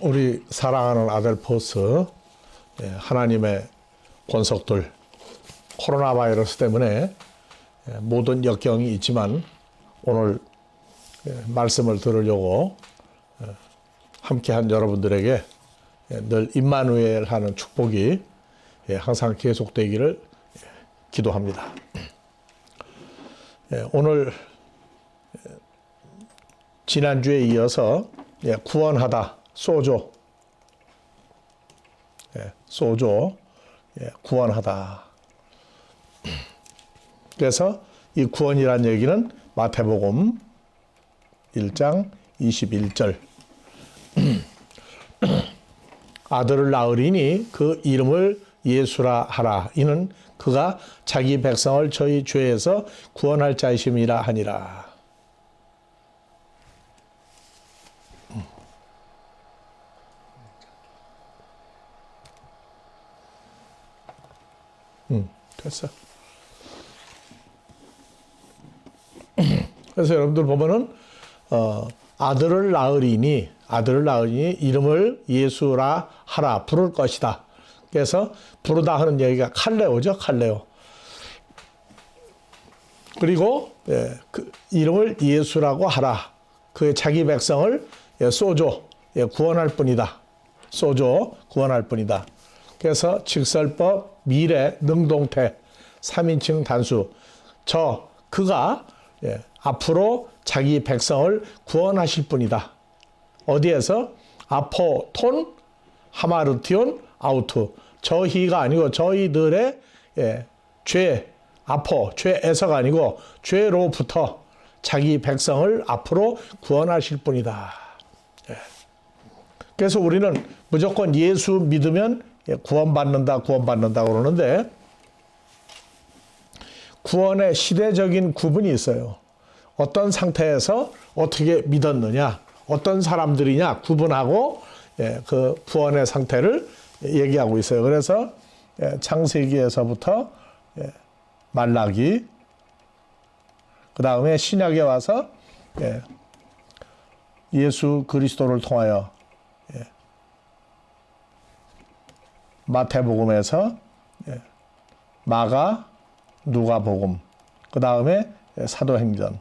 우리 사랑하는 아들 포스, 하나님의 권속들, 코로나 바이러스 때문에 모든 역경이 있지만 오늘 말씀을 들으려고 함께한 여러분들에게 늘 임마누엘 하는 축복이 항상 계속되기를 기도합니다. 오늘 지난주에 이어서 구원하다, 소조, 구원하다. 그래서 이 구원이란 얘기는 마태복음 1장 21절 아들을 낳으리니 그 이름을 예수라 하라. 이는 그가 자기 백성을 저희 죄에서 구원할 자이심이라 하니라. 됐어. 그래서 여러분들 보면은 아들을 낳으리니 이름을 예수라 하라. 부를 것이다. 그래서 부르다 하는 얘기가 칼레오죠. 칼레오. 그리고 그 이름을 예수라고 하라. 그의 자기 백성을 소조, 구원할 뿐이다. 소조, 구원할 뿐이다. 그래서 직설법, 미래, 능동태, 3인칭 단수. 그가 앞으로 자기 백성을 구원하실 분이다. 어디에서? 아포톤, 하마르티온, 아우트. 저희가 아니고 저희들의 죄에서가 아니고 죄로부터 자기 백성을 앞으로 구원하실 분이다. 그래서 우리는 무조건 예수 믿으면 구원받는다 그러는데 구원의 시대적인 구분이 있어요. 어떤 상태에서 어떻게 믿었느냐, 어떤 사람들이냐 구분하고 그 구원의 상태를 얘기하고 있어요. 그래서 창세기에서부터 말라기, 그 다음에 신약에 와서 예수 그리스도를 통하여 마태복음에서 마가, 누가복음, 그 다음에 사도행전,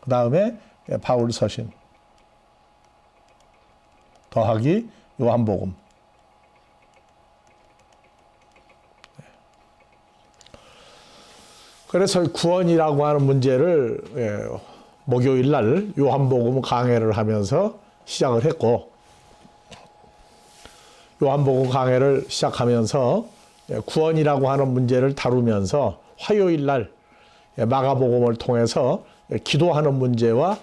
그 다음에 바울서신, 더하기 요한복음. 그래서 구원이라고 하는 문제를 목요일 날 요한복음 강해를 하면서 시작을 했고, 요한복음 강해를 시작하면서 구원이라고 하는 문제를 다루면서 화요일 날 마가복음을 통해서 기도하는 문제와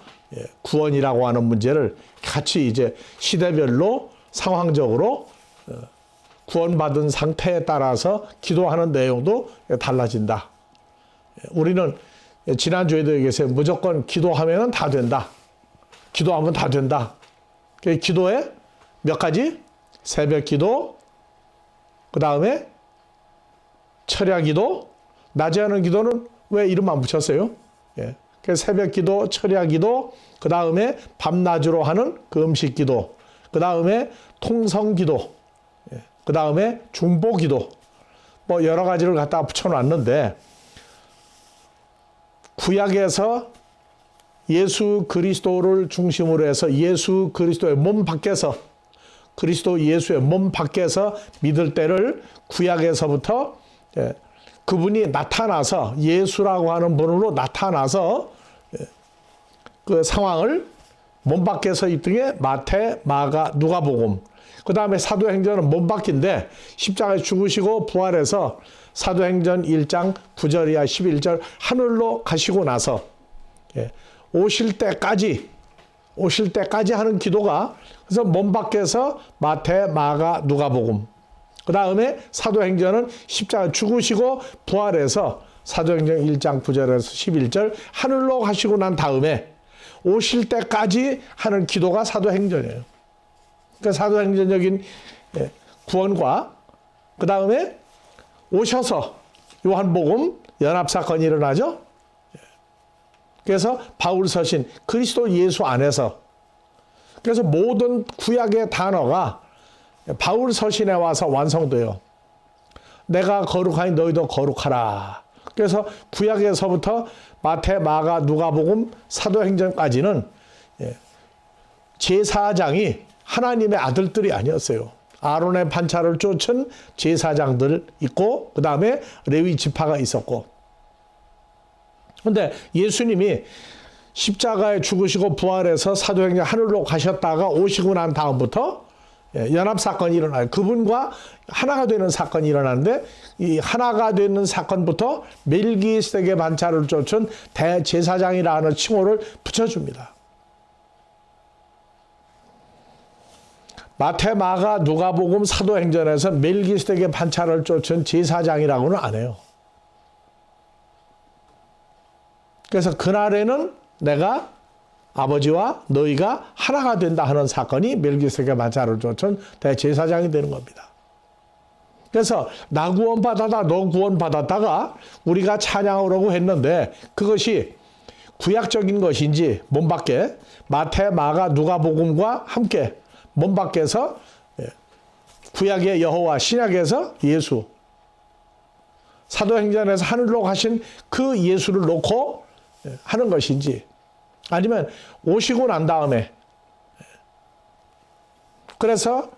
구원이라고 하는 문제를 같이 이제 시대별로 상황적으로 구원받은 상태에 따라서 기도하는 내용도 달라진다. 우리는 지난주에도 얘기했어요. 무조건 기도하면 다 된다. 기도하면 다 된다. 기도에 몇 가지? 새벽 기도, 그 다음에 철야 기도, 낮에 하는 기도는 왜 이름 안 붙였어요? 그래서 새벽 기도, 철야 기도, 그 다음에 밤낮으로 하는 그 음식 기도, 그 다음에 통성 기도, 그 다음에 중보 기도, 뭐 여러 가지를 갖다 붙여놨는데, 구약에서 예수 그리스도를 중심으로 해서 예수 그리스도의 몸 밖에서, 그리스도 예수의 몸 밖에서 믿을 때를 구약에서부터 그분이 나타나서 예수라고 하는 분으로 나타나서 그 상황을 몸 밖에서 입던 게 마태, 마가, 누가복음. 그 다음에 사도행전은 몸 밖인데 십자가에 죽으시고 부활해서 사도행전 1장 9절이야 11절 하늘로 가시고 나서 오실 때까지 하는 기도가, 그래서 몸 밖에서 마태, 마가, 누가복음. 그 다음에 사도행전은 십자가 죽으시고 부활해서 사도행전 1장 9절에서 11절 하늘로 가시고 난 다음에 오실 때까지 하는 기도가 사도행전이에요. 그러니까 사도행전적인 구원과 그 다음에 오셔서 요한복음 연합사건이 일어나죠. 그래서 바울 서신 그리스도 예수 안에서 그래서 모든 구약의 단어가 바울 서신에 와서 완성돼요. 내가 거룩하니 너희도 거룩하라. 그래서 구약에서부터 마태, 마가, 누가복음, 사도행전까지는 제사장이 하나님의 아들들이 아니었어요. 아론의 반차를 쫓은 제사장들 있고 그 다음에 레위 지파가 있었고, 그런데 예수님이 십자가에 죽으시고 부활해서 사도행전 하늘로 가셨다가 오시고 난 다음부터 연합사건이 일어나요. 그분과 하나가 되는 사건이 일어나는데, 이 하나가 되는 사건부터 멜기세덱의 반차를 쫓은 대제사장이라는 칭호를 붙여줍니다. 마태, 마가, 누가복음, 사도행전에서 멜기세덱의 반차를 쫓은 제사장이라고는 안 해요. 그래서 그날에는 내가 아버지와 너희가 하나가 된다 하는 사건이 멜기세덱의 반차를 쫓은 대제사장이 되는 겁니다. 그래서 나 구원받았다, 너 구원받았다가 우리가 찬양을 하고 했는데, 그것이 구약적인 것인지 몸 밖에 마태, 마가, 누가복음과 함께 몸 밖에서 구약의 여호와, 신약에서 예수, 사도행전에서 하늘로 가신 그 예수를 놓고 하는 것인지, 아니면 오시고 난 다음에, 그래서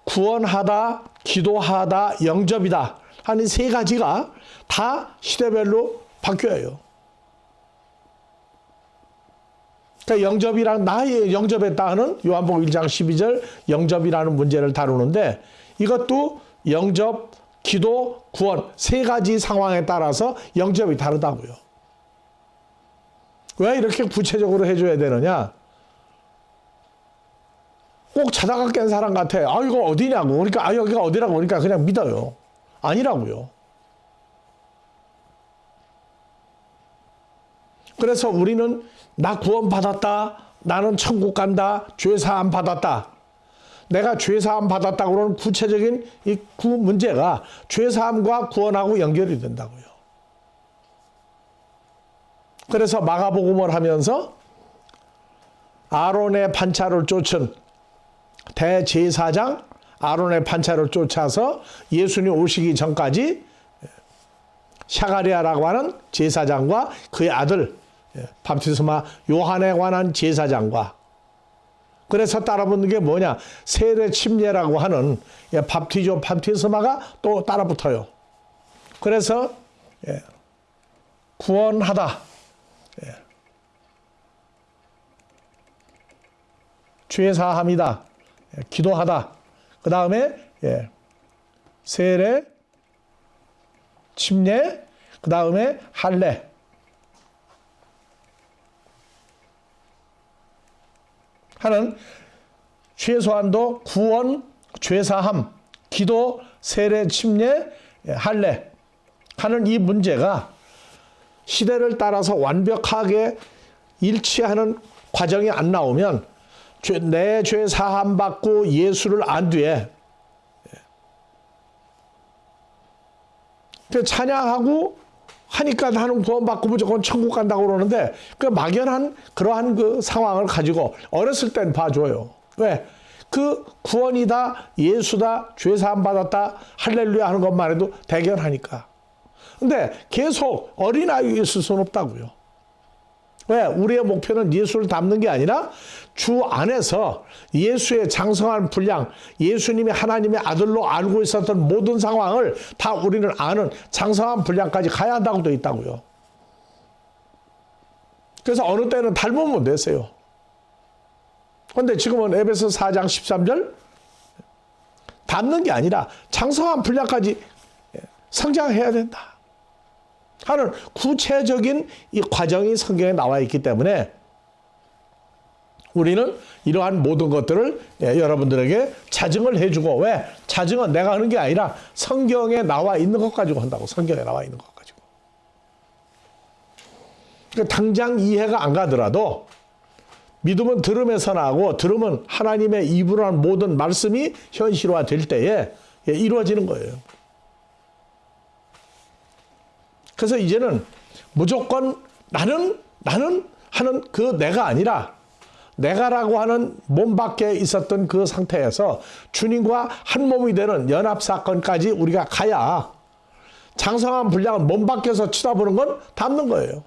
구원하다, 기도하다, 영접이다 하는 세 가지가 다 시대별로 바뀌어요. 그러니까 영접이란, 나의 영접했다 하는 요한복음 1장 12절 영접이라는 문제를 다루는데, 이것도 영접, 기도, 구원 세 가지 상황에 따라서 영접이 다르다고요. 왜 이렇게 구체적으로 해줘야 되느냐? 꼭 자다가 깬 사람 같아. 아, 이거 어디냐고. 그러니까, 아, 여기가 어디라고. 그러니까 그냥 믿어요. 아니라고요. 그래서 우리는 나 구원받았다, 나는 천국 간다, 죄사함 받았다. 내가 죄사함 받았다 그러는 구체적인 이 그 문제가 죄사함과 구원하고 연결이 된다고요. 그래서 마가복음을 하면서 아론의 반차를 쫓은 대제사장, 아론의 반차를 쫓아서 예수님 오시기 전까지 샤가리아라고 하는 제사장과 그의 아들 밥티스마 요한에 관한 제사장과, 그래서 따라붙는 게 뭐냐, 세례 침례라고 하는 밥티스마가 또 따라붙어요. 그래서 구원하다, 죄사함이다, 기도하다, 그 다음에 세례 침례, 그 다음에 할례, 하는 최소한도 구원, 죄사함, 기도, 세례, 침례, 할례 하는 이 문제가 시대를 따라서 완벽하게 일치하는 과정이 안 나오면 내 죄 사함 받고 예수를 안 뒤에 찬양하고 하니까 나는 구원받고 무조건 천국 간다고 그러는데, 그 막연한 그러한 그 상황을 가지고 어렸을 땐 봐줘요. 왜? 그 구원이다, 예수다, 죄사함 받았다, 할렐루야 하는 것만 해도 대견하니까. 근데 계속 어린아이에 있을 수는 없다고요. 왜? 우리의 목표는 예수를 닮는 게 아니라 주 안에서 예수의 장성한 분량, 예수님이 하나님의 아들로 알고 있었던 모든 상황을 다 우리는 아는 장성한 분량까지 가야 한다고 되어 있다고요. 그래서 어느 때는 닮으면 됐어요. 그런데 지금은 에베소 4장 13절 닮는 게 아니라 장성한 분량까지 성장해야 된다 하는 구체적인 이 과정이 성경에 나와 있기 때문에 우리는 이러한 모든 것들을 여러분들에게 자증을 해주고, 왜? 자증은 내가 하는 게 아니라 성경에 나와 있는 것 가지고 한다고. 성경에 나와 있는 것 가지고. 그러니까 당장 이해가 안 가더라도 믿음은 들음에서 나고, 들음은 하나님의 입으로 한 모든 말씀이 현실화 될 때에 이루어지는 거예요. 그래서 이제는 무조건 나는 하는 그 내가 아니라 내가라고 하는 몸 밖에 있었던 그 상태에서 주님과 한 몸이 되는 연합사건까지 우리가 가야 장성한 분량은 몸 밖에서 쳐다보는 건 닮는 거예요.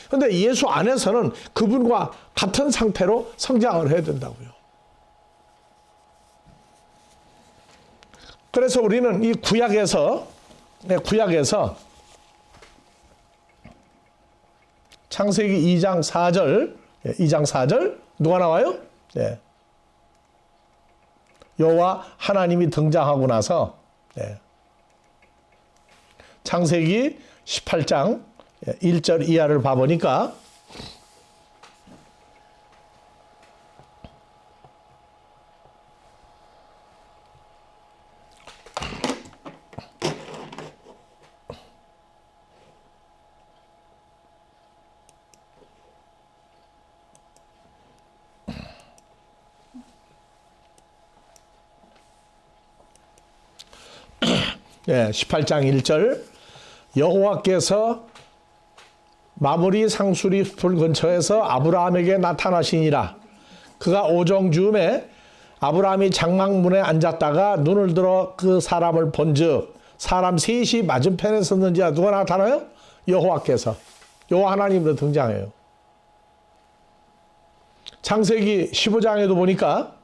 그런데 예수 안에서는 그분과 같은 상태로 성장을 해야 된다고요. 그래서 우리는 이 구약에서 창세기 2장 4절 누가 나와요? 네. 여호와 하나님이 등장하고 나서 창세기 18장 1절 이하를 봐보니까 예, 18장 1절 여호와께서 마므리 상수리 숲을 근처에서 아브라함에게 나타나시니라. 그가 오정 즈음에 아브라함이 장막문에 앉았다가 눈을 들어 그 사람을 본즉 사람 셋이 맞은편에 섰는지 누가 나타나요? 여호와께서. 여호와 하나님으로 등장해요. 창세기 15장에도 보니까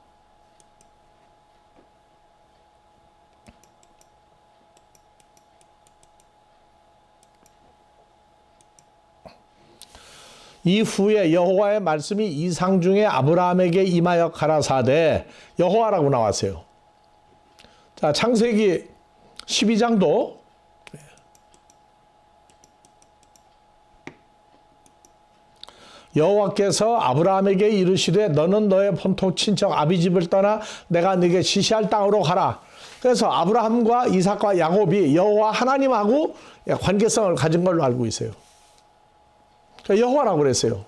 이후에 여호와의 말씀이 이상 중에 아브라함에게 임하여 가라사대 여호와라고 나왔어요. 자, 창세기 12장도 여호와께서 아브라함에게 이르시되 너는 너의 본토 친척 아비집을 떠나 내가 네게 지시할 땅으로 가라. 그래서 아브라함과 이삭과 야곱이 여호와 하나님하고 관계성을 가진 걸로 알고 있어요. 여호와라고 그랬어요.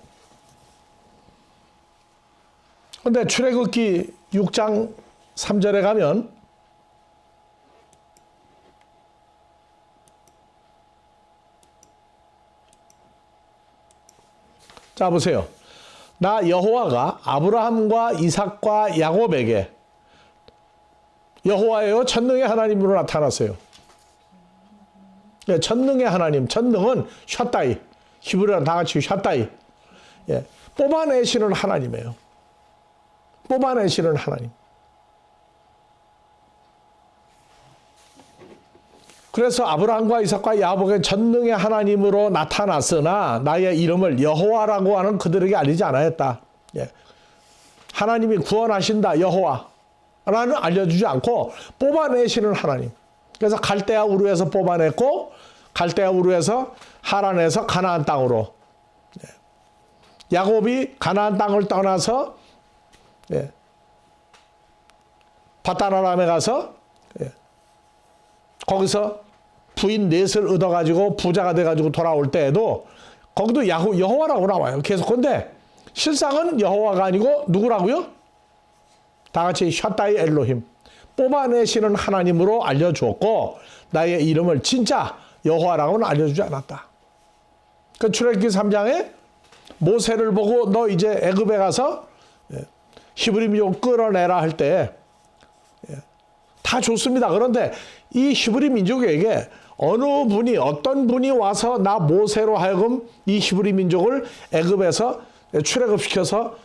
그런데 출애굽기 6장 3절에 가면 자 보세요. 나 여호와가 아브라함과 이삭과 야곱에게 여호와여 전능의 하나님으로 나타났어요. 전능의 하나님, 전능은 샤다이, 히브리어는 다 같이 샤다이. 뽑아내시는 하나님이에요. 뽑아내시는 하나님. 그래서 아브라함과 이삭과 야곱에게 전능의 하나님으로 나타났으나 나의 이름을 여호와라고 하는 그들에게 알리지 않았다. 하나님이 구원하신다 여호와라는 알려주지 않고 뽑아내시는 하나님. 그래서 갈대아 우르에서 뽑아냈고 갈대아 우르에서 하란에서 가나안 땅으로, 야곱이 가나안 땅을 떠나서 바다나람에 가서 거기서 부인 넷을 얻어가지고 부자가 돼가지고 돌아올 때에도 거기도 여호와라고 나와요. 계속. 근데 실상은 여호와가 아니고 누구라고요? 다 같이 샤다이 엘로힘, 뽑아내시는 하나님으로 알려주었고 나의 이름을 진짜 여호와라고는 알려주지 않았다. 그 출애굽기 3장에 모세를 보고 너 이제 애굽에 가서 히브리 민족 끌어내라 할 때 다 좋습니다. 그런데 이 히브리 민족에게 어느 분이 어떤 분이 와서 나 모세로 하여금 이 히브리 민족을 애굽에서 출애굽시켜서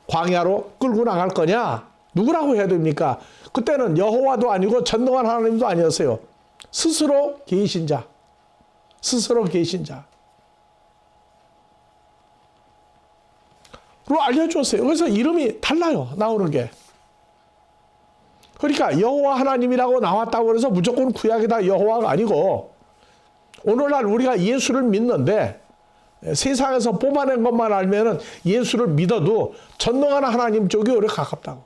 광야로 끌고 나갈 거냐? 누구라고 해야 됩니까? 그때는 여호와도 아니고 전능한 하나님도 아니었어요. 스스로 계신 자. 스스로 계신 자. 로 알려줬어요. 그래서 이름이 달라요. 나오는 게. 그러니까 여호와 하나님이라고 나왔다고 해서 무조건 구약이다 여호와가 아니고 오늘날 우리가 예수를 믿는데 세상에서 뽑아낸 것만 알면은 예수를 믿어도 전능한 하나님 쪽이 오히려 가깝다고.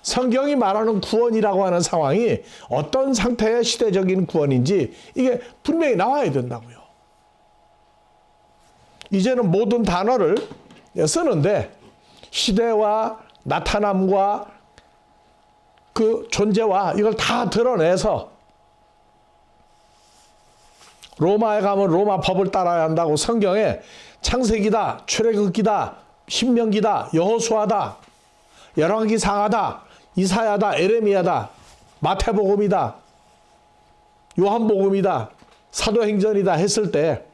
성경이 말하는 구원이라고 하는 상황이 어떤 상태의 시대적인 구원인지 이게 분명히 나와야 된다고요. 이제는 모든 단어를 쓰는데 시대와 나타남과 그 존재와 이걸 다 드러내서 로마에 가면 로마 법을 따라야 한다고 성경에 창세기다, 출애굽기다, 신명기다, 여호수아다, 열왕기상하다, 이사야다, 에레미야다, 마태복음이다, 요한복음이다, 사도행전이다 했을 때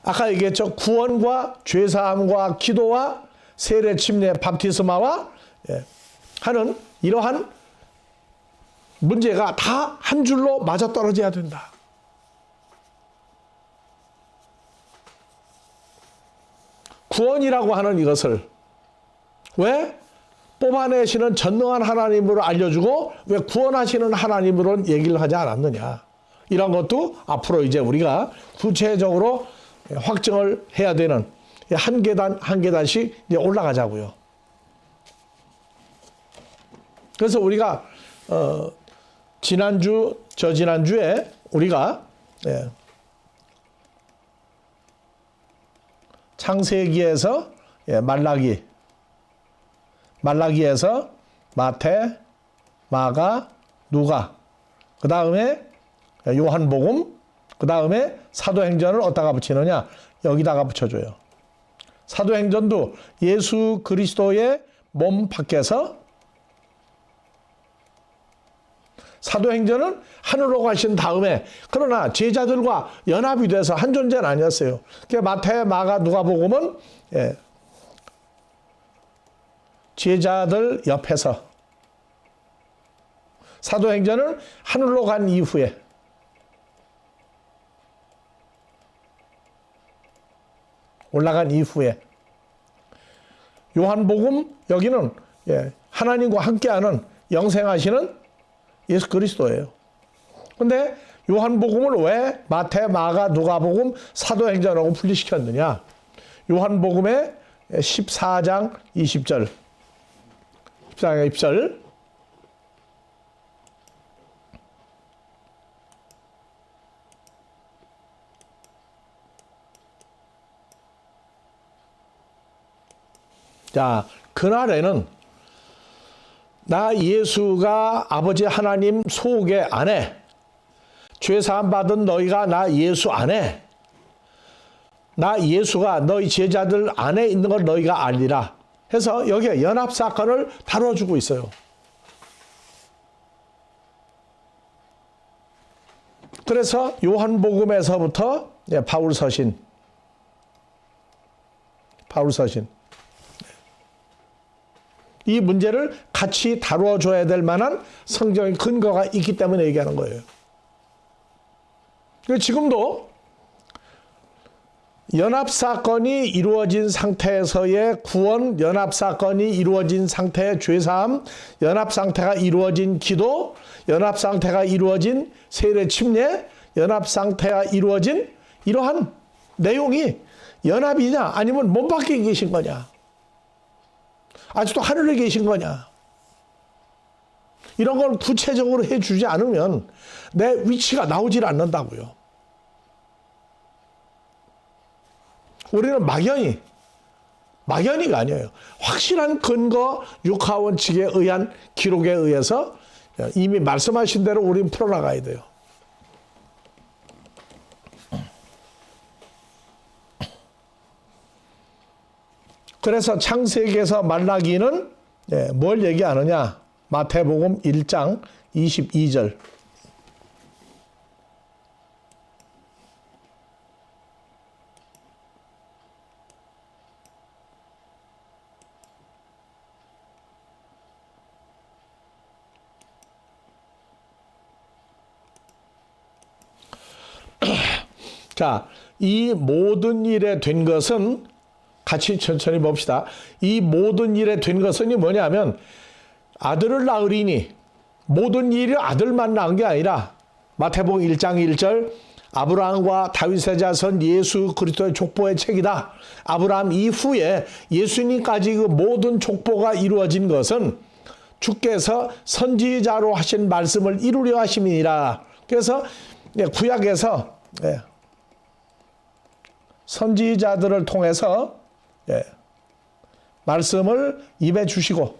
아까 얘기했죠. 구원과 죄사함과 기도와 세례, 침례, 밥티스마와 하는 이러한 문제가 다 한 줄로 맞아떨어져야 된다. 구원이라고 하는 이것을 왜 뽑아내시는 전능한 하나님으로 알려주고 왜 구원하시는 하나님으로 얘기를 하지 않았느냐. 이런 것도 앞으로 이제 우리가 구체적으로 확정을 해야 되는 한 계단 한 계단씩 이제 올라가자고요. 그래서 우리가 지난주 저지난주에 우리가 창세기에서 말라기에서 마태, 마가, 누가, 그 다음에 요한복음, 그 다음에 사도행전을 어디다가 붙이느냐? 여기다가 붙여줘요. 사도행전도 예수 그리스도의 몸 밖에서, 사도행전은 하늘로 가신 다음에, 그러나 제자들과 연합이 돼서 한 존재는 아니었어요. 마태, 마가, 누가복음은 제자들 옆에서, 사도행전은 하늘로 간 이후에, 올라간 이후에, 요한복음 여기는 하나님과 함께하는 영생하시는 예수 그리스도예요. 근데 요한복음을 왜 마태, 마가, 누가복음, 사도행전하고 분리시켰느냐? 요한복음의 14장 20절, 14장 20절, 자, 그날에는 나 예수가 아버지 하나님 속에 안에, 죄사함 받은 너희가 나 예수 안에, 나 예수가 너희 제자들 안에 있는 걸 너희가 알리라 해서 여기에 연합사건을 다뤄주고 있어요. 그래서 요한복음에서부터 바울서신 이 문제를 같이 다루어줘야 될 만한 성경의 근거가 있기 때문에 얘기하는 거예요. 지금도 연합사건이 이루어진 상태에서의 구원, 연합사건이 이루어진 상태의 죄사함, 연합상태가 이루어진 기도, 연합상태가 이루어진 세례 침례, 연합상태가 이루어진 이러한 내용이 연합이냐 아니면 몸 밖에 계신 거냐, 아직도 하늘에 계신 거냐, 이런 걸 구체적으로 해주지 않으면 내 위치가 나오질 않는다고요. 우리는 막연히가 아니에요. 확실한 근거, 육하원칙에 의한 기록에 의해서 이미 말씀하신 대로 우리는 풀어나가야 돼요. 그래서 창세기에서 말라기는 뭘 얘기하느냐? 마태복음 1장 22절. 자, 이 모든 일에 된 것은 같이 천천히 봅시다. 이 모든 일에 된 것은 뭐냐면 아들을 낳으리니, 모든 일이 아들만 낳은 게 아니라 마태복음 1장 1절 아브라함과 다윗의 자손 예수 그리스도의 족보의 책이다. 아브라함 이후에 예수님까지 그 모든 족보가 이루어진 것은 주께서 선지자로 하신 말씀을 이루려 하심이니라. 그래서 구약에서 선지자들을 통해서 말씀을 입에 주시고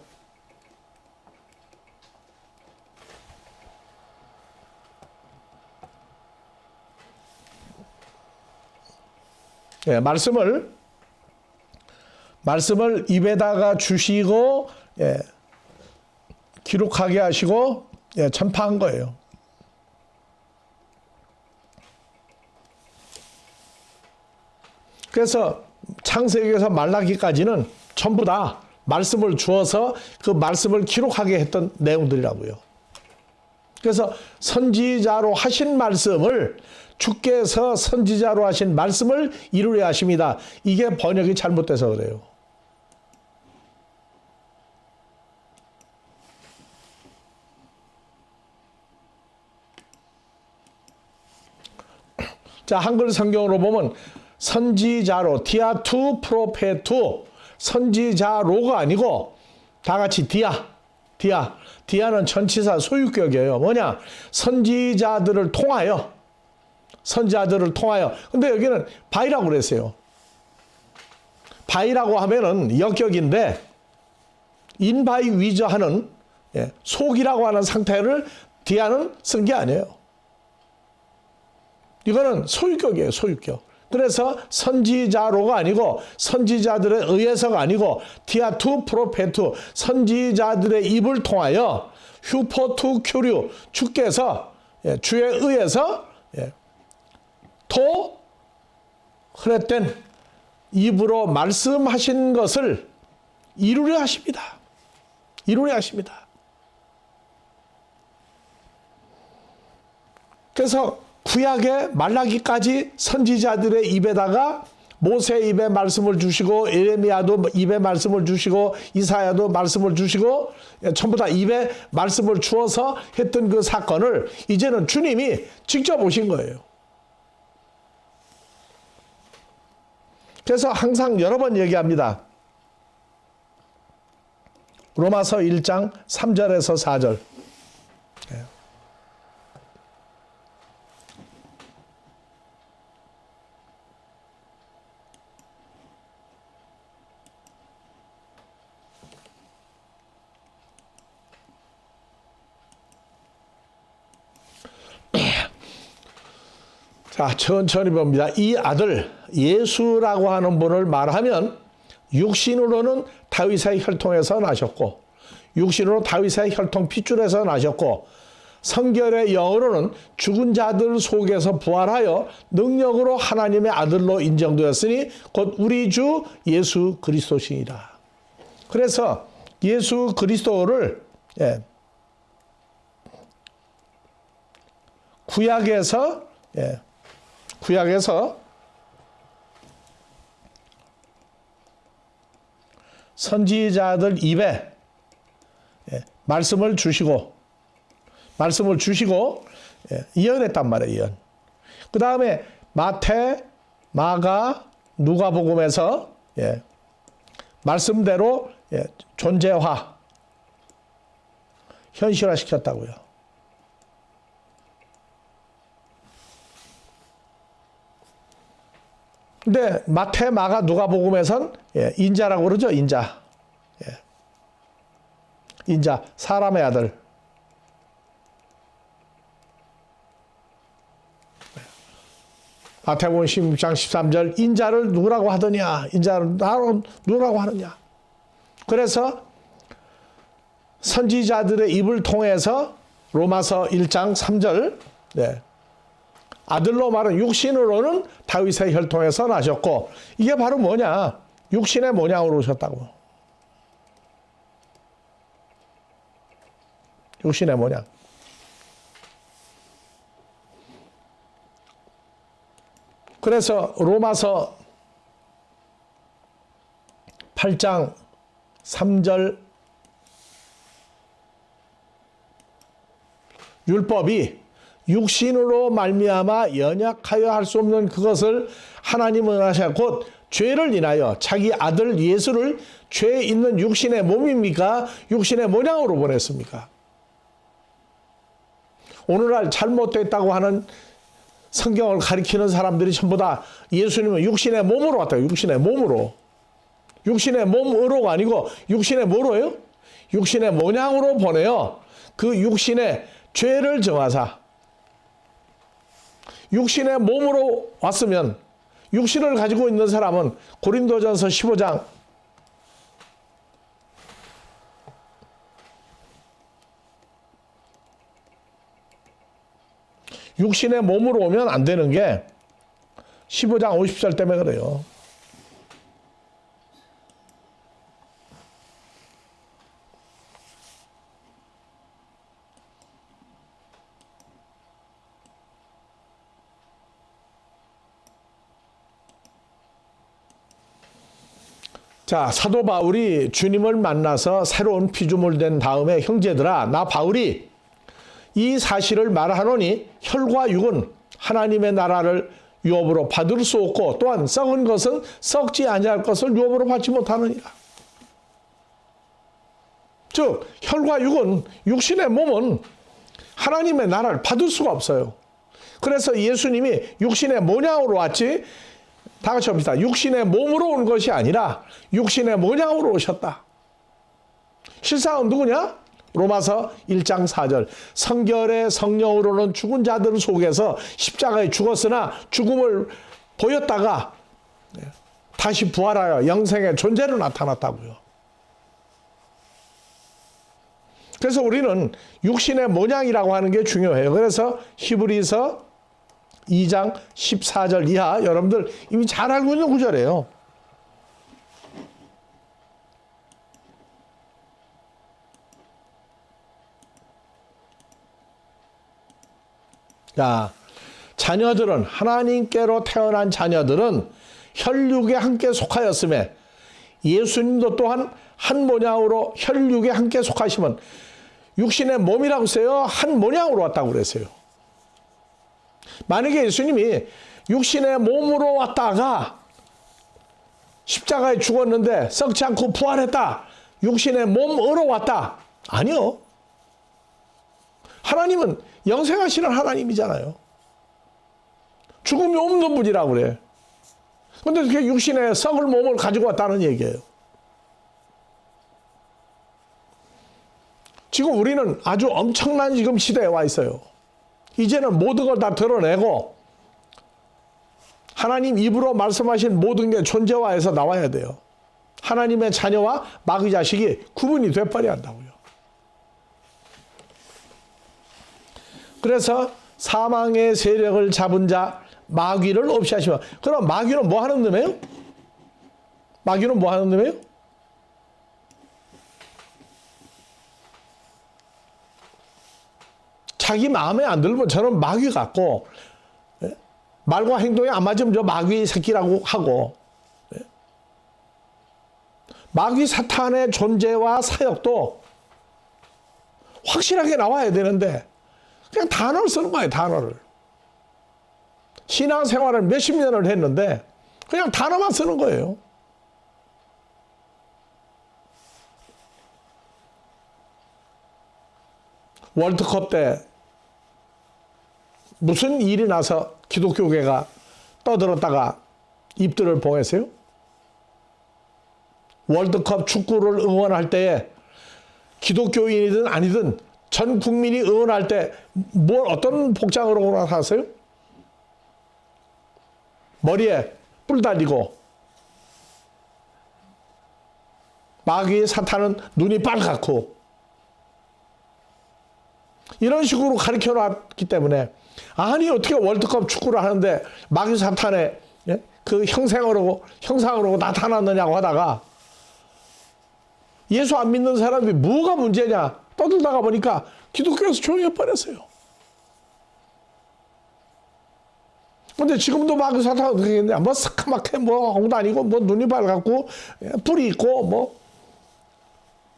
말씀을 말씀을 입에다가 주시고 기록하게 하시고 전파한 거예요. 그래서 창세기에서 말라기까지는 전부 다 말씀을 주어서 그 말씀을 기록하게 했던 내용들이라고요. 그래서 선지자로 하신 말씀을 주께서 선지자로 하신 말씀을 이루려 하십니다. 이게 번역이 잘못돼서 그래요. 자, 한글 성경으로 보면 선지자로, 디아투 프로페투, 선지자로가 아니고 다 같이 디아는 전치사 소유격이에요. 뭐냐? 선지자들을 통하여. 근데 여기는 바이라고 그랬어요. 바이라고 하면은 역격인데 인바이 위저 하는 속이라고 하는 상태를 디아는 쓴 게 아니에요. 이거는 소유격이에요. 소유격. 그래서 선지자로가 아니고 선지자들에 의해서가 아니고 디아투 프로페투, 선지자들의 입을 통하여 휴포투 큐류, 주께서 주에 의해서 토 흐렛된 입으로 말씀하신 것을 이루려 하십니다. 이루려 하십니다. 그래서 구약의 말라기까지 선지자들의 입에다가 모세 입에 말씀을 주시고 예레미야도 입에 말씀을 주시고 이사야도 말씀을 주시고 전부 다 입에 말씀을 주어서 했던 그 사건을 이제는 주님이 직접 오신 거예요. 그래서 항상 여러 번 얘기합니다. 로마서 1장 3절에서 4절. 자, 천천히 봅니다. 이 아들 예수라고 하는 분을 말하면 육신으로는 다윗의 혈통에서 나셨고 육신으로 다윗의 혈통 핏줄에서 나셨고 성결의 영으로는 죽은 자들 속에서 부활하여 능력으로 하나님의 아들로 인정되었으니 곧 우리 주 예수 그리스도시니라. 그래서 예수 그리스도를 구약에서 선지자들 입에 말씀을 주시고 예언했단 말이에요. 예언. 그 다음에 마태, 마가, 누가복음에서 말씀대로 존재화, 현실화시켰다고요. 근데 마태, 마가, 누가복음에선 인자라고 그러죠. 인자. 인자, 사람의 아들. 마태복음 16장 13절 인자를 누구라고 하더냐. 인자를 나로 누구라고 하느냐. 그래서 선지자들의 입을 통해서 로마서 1장 3절 아들로 말은 육신으로는 다윗의 혈통에서 나셨고 이게 바로 뭐냐? 육신의 모양으로 오셨다고. 육신의 모양. 그래서 로마서 8장 3절 율법이 육신으로 말미암아 연약하여 할 수 없는 그것을 하나님은 하셔 곧 죄를 인하여 자기 아들 예수를 죄 있는 육신의 몸입니까? 육신의 모양으로 보냈습니까? 오늘날 잘못됐다고 하는 성경을 가리키는 사람들이 전부 다 예수님은 육신의 몸으로 왔다고. 육신의 몸으로. 육신의 몸으로가 아니고 육신의 뭐로요? 육신의 모양으로 보내요. 그 육신의 죄를 정하사. 육신의 몸으로 왔으면 육신을 가지고 있는 사람은 고린도전서 15장 육신의 몸으로 오면 안 되는 게 15장 50절 때문에 그래요. 자, 사도 바울이 주님을 만나서 새로운 피조물 된 다음에 형제들아, 나 바울이 이 사실을 말하노니 혈과 육은 하나님의 나라를 유업으로 받을 수 없고 또한 썩은 것은 썩지 아니할 것을 유업으로 받지 못하느니라. 즉 혈과 육은, 육신의 몸은 하나님의 나라를 받을 수가 없어요. 그래서 예수님이 육신의 모양으로 왔지, 다 같이 합시다. 육신의 몸으로 온 것이 아니라 육신의 모양으로 오셨다. 실상은 누구냐? 로마서 1장 4절. 성결의 성령으로는 죽은 자들 속에서 십자가에 죽었으나 죽음을 보였다가 다시 부활하여 영생의 존재로 나타났다고요. 그래서 우리는 육신의 모양이라고 하는 게 중요해요. 그래서 히브리서 2장 14절 이하, 여러분들 이미 잘 알고 있는 구절이에요. 자, 자녀들은, 하나님께로 태어난 자녀들은 혈육에 함께 속하였음에 예수님도 또한 한 모양으로 혈육에 함께 속하시면 육신의 몸이라고 했어요? 한 모양으로 왔다고 그랬어요. 만약에 예수님이 육신의 몸으로 왔다가 십자가에 죽었는데 썩지 않고 부활했다, 육신의 몸으로 왔다, 아니요. 하나님은 영생하시는 하나님이잖아요. 죽음이 없는 분이라고 그래. 그런데 그게 육신의 썩을 몸을 가지고 왔다는 얘기예요. 지금 우리는 아주 엄청난 지금 시대에 와 있어요. 이제는 모든 걸 다 드러내고 하나님 입으로 말씀하신 모든 게 존재화해서 나와야 돼요. 하나님의 자녀와 마귀 자식이 구분이 돼버려야 한다고요. 그래서 사망의 세력을 잡은 자 마귀를 없이 하시면, 그럼 마귀는 뭐 하는 놈이에요? 마귀는 뭐 하는 놈이에요? 자기 마음에 안 들면 저는 마귀 같고, 말과 행동이 안 맞으면 저 마귀 새끼라고 하고, 마귀 사탄의 존재와 사역도 확실하게 나와야 되는데 그냥 단어를 쓰는 거예요. 단어를. 신앙생활을 몇십 년을 했는데 그냥 단어만 쓰는 거예요. 월드컵 때 무슨 일이 나서 기독교계가 떠들었다가 입들을 봉했어요? 월드컵 축구를 응원할 때에 기독교인이든 아니든 전 국민이 응원할 때 뭘 어떤 복장으로 나타났어요? 머리에 뿔 달리고, 마귀의 사탄은 눈이 빨갛고, 이런 식으로 가르쳐 놨기 때문에, 아니 어떻게 월드컵 축구를 하는데 마귀 사탄의 그 형상으로 나타났느냐고 하다가 예수 안 믿는 사람들이 뭐가 문제냐 떠들다가 보니까 기독교에서 조용히 해버렸어요. 근데 지금도 마귀 사탄은 어떻게 했냐, 뭐 새카맣게 뭐 하고 다니고, 뭐 눈이 밝았고 뿔이 있고, 뭐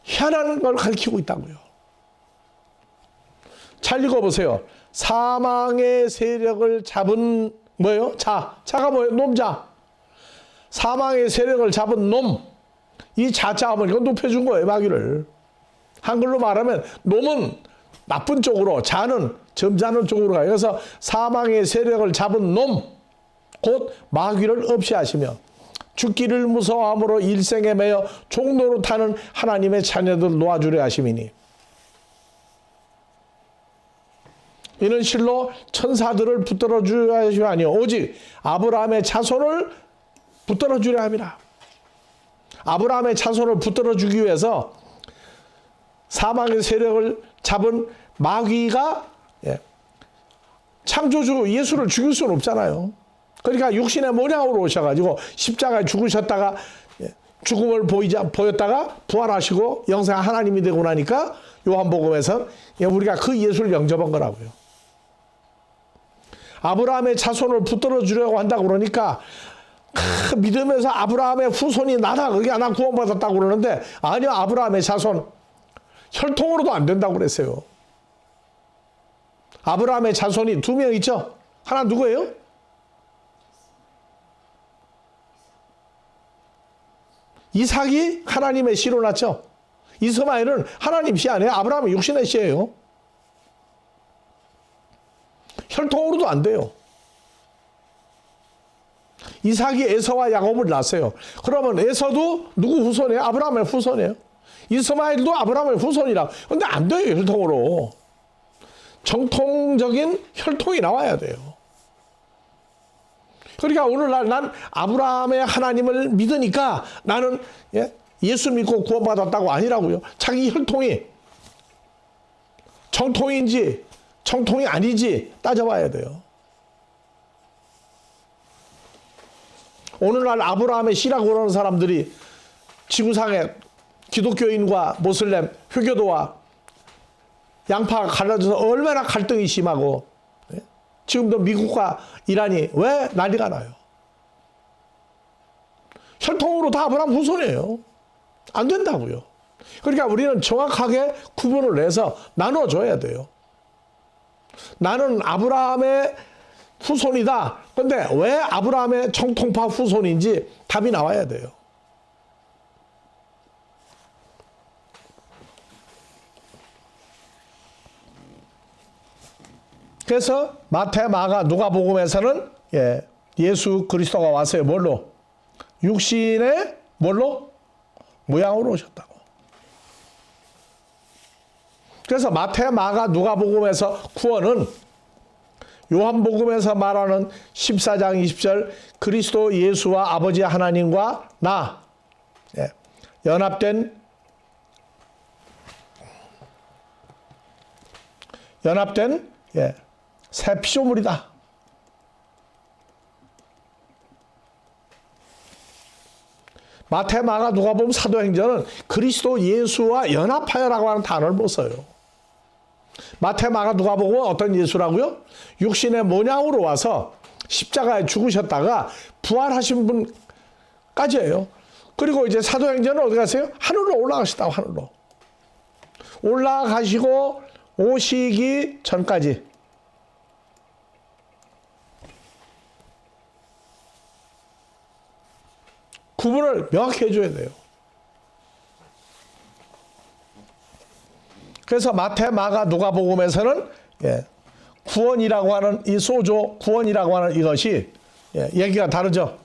희한한 걸 가르치고 있다고요. 잘 읽어보세요. 사망의 세력을 잡은 뭐예요? 자가 뭐예요? 놈자. 사망의 세력을 잡은 놈. 이 자자하면 이건 높여준 거예요, 마귀를. 한글로 말하면 놈은 나쁜 쪽으로, 자는 점잖은 쪽으로 가요. 그래서 사망의 세력을 잡은 놈, 곧 마귀를 없이 하시며 죽기를 무서워함으로 일생에 매여 종로로 타는 하나님의 자녀들 놓아주려 하심이니, 이는 실로 천사들을 붙들어 주려 하심이 아니요 오직 아브라함의 자손을 붙들어 주려 함이라. 아브라함의 자손을 붙들어 주기 위해서 사망의 세력을 잡은 마귀가 창조주 예수를 죽일 수는 없잖아요. 그러니까 육신의 모양으로 오셔가지고 십자가에 죽으셨다가 죽음을 보였다가 부활하시고 영생 하나님이 되고 나니까 요한복음에서 우리가 그 예수를 영접한 거라고요. 아브라함의 자손을 붙들어 주려고 한다고 그러니까 믿으면서 아브라함의 후손이 나다. 그게 나 구원받았다고 그러는데 아니요, 아브라함의 자손 혈통으로도 안 된다고 그랬어요. 아브라함의 자손이 2명 있죠. 하나 누구예요? 이삭이 하나님의 씨로 났죠. 이스마엘은 하나님 씨 아니에요. 아브라함은 육신의 씨예요. 혈통으로도 안 돼요. 이삭이 에서와 야곱을 낳았어요. 그러면 에서도 누구 후손이에요? 아브라함의 후손이에요. 이스마엘도 아브라함의 후손이라. 근데 안 돼요, 혈통으로. 정통적인 혈통이 나와야 돼요. 그러니까 오늘날 난 아브라함의 하나님을 믿으니까 나는 예수 믿고 구원받았다고 아니라고요. 자기 혈통이 정통인지 정통이 아니지 따져봐야 돼요. 오늘날 아브라함의 씨라고 그러는 사람들이 지구상에 기독교인과 모슬렘, 회교도와 양파가 갈라져서 얼마나 갈등이 심하고 지금도 미국과 이란이 왜 난리가 나요? 혈통으로 다 아브라함 후손이에요. 안 된다고요. 그러니까 우리는 정확하게 구분을 해서 나눠줘야 돼요. 나는 아브라함의 후손이다. 근데 왜 아브라함의 정통파 후손인지 답이 나와야 돼요. 그래서 마태, 마가, 누가복음에서는 예수 그리스도가 왔어요. 뭘로? 육신의 뭘로? 모양으로 오셨다고. 그래서 마태, 마가, 누가복음에서 구원은 요한복음에서 말하는 14장 20절 그리스도 예수와 아버지 하나님과 나 연합된 새 피조물이다. 마태, 마가, 누가복음, 사도행전은 그리스도 예수와 연합하여라고 하는 단어를 못 써요. 마태, 마가, 누가복음은 어떤 예수라고요? 육신의 모양으로 와서 십자가에 죽으셨다가 부활하신 분까지예요. 그리고 이제 사도행전은 어디 가세요? 하늘로 올라가시다고, 하늘로. 올라가시고 오시기 전까지. 구분을 명확히 해줘야 돼요. 그래서 마태, 마가, 누가복음에서는 구원이라고 하는 이 소조, 구원이라고 하는 이것이 얘기가 다르죠.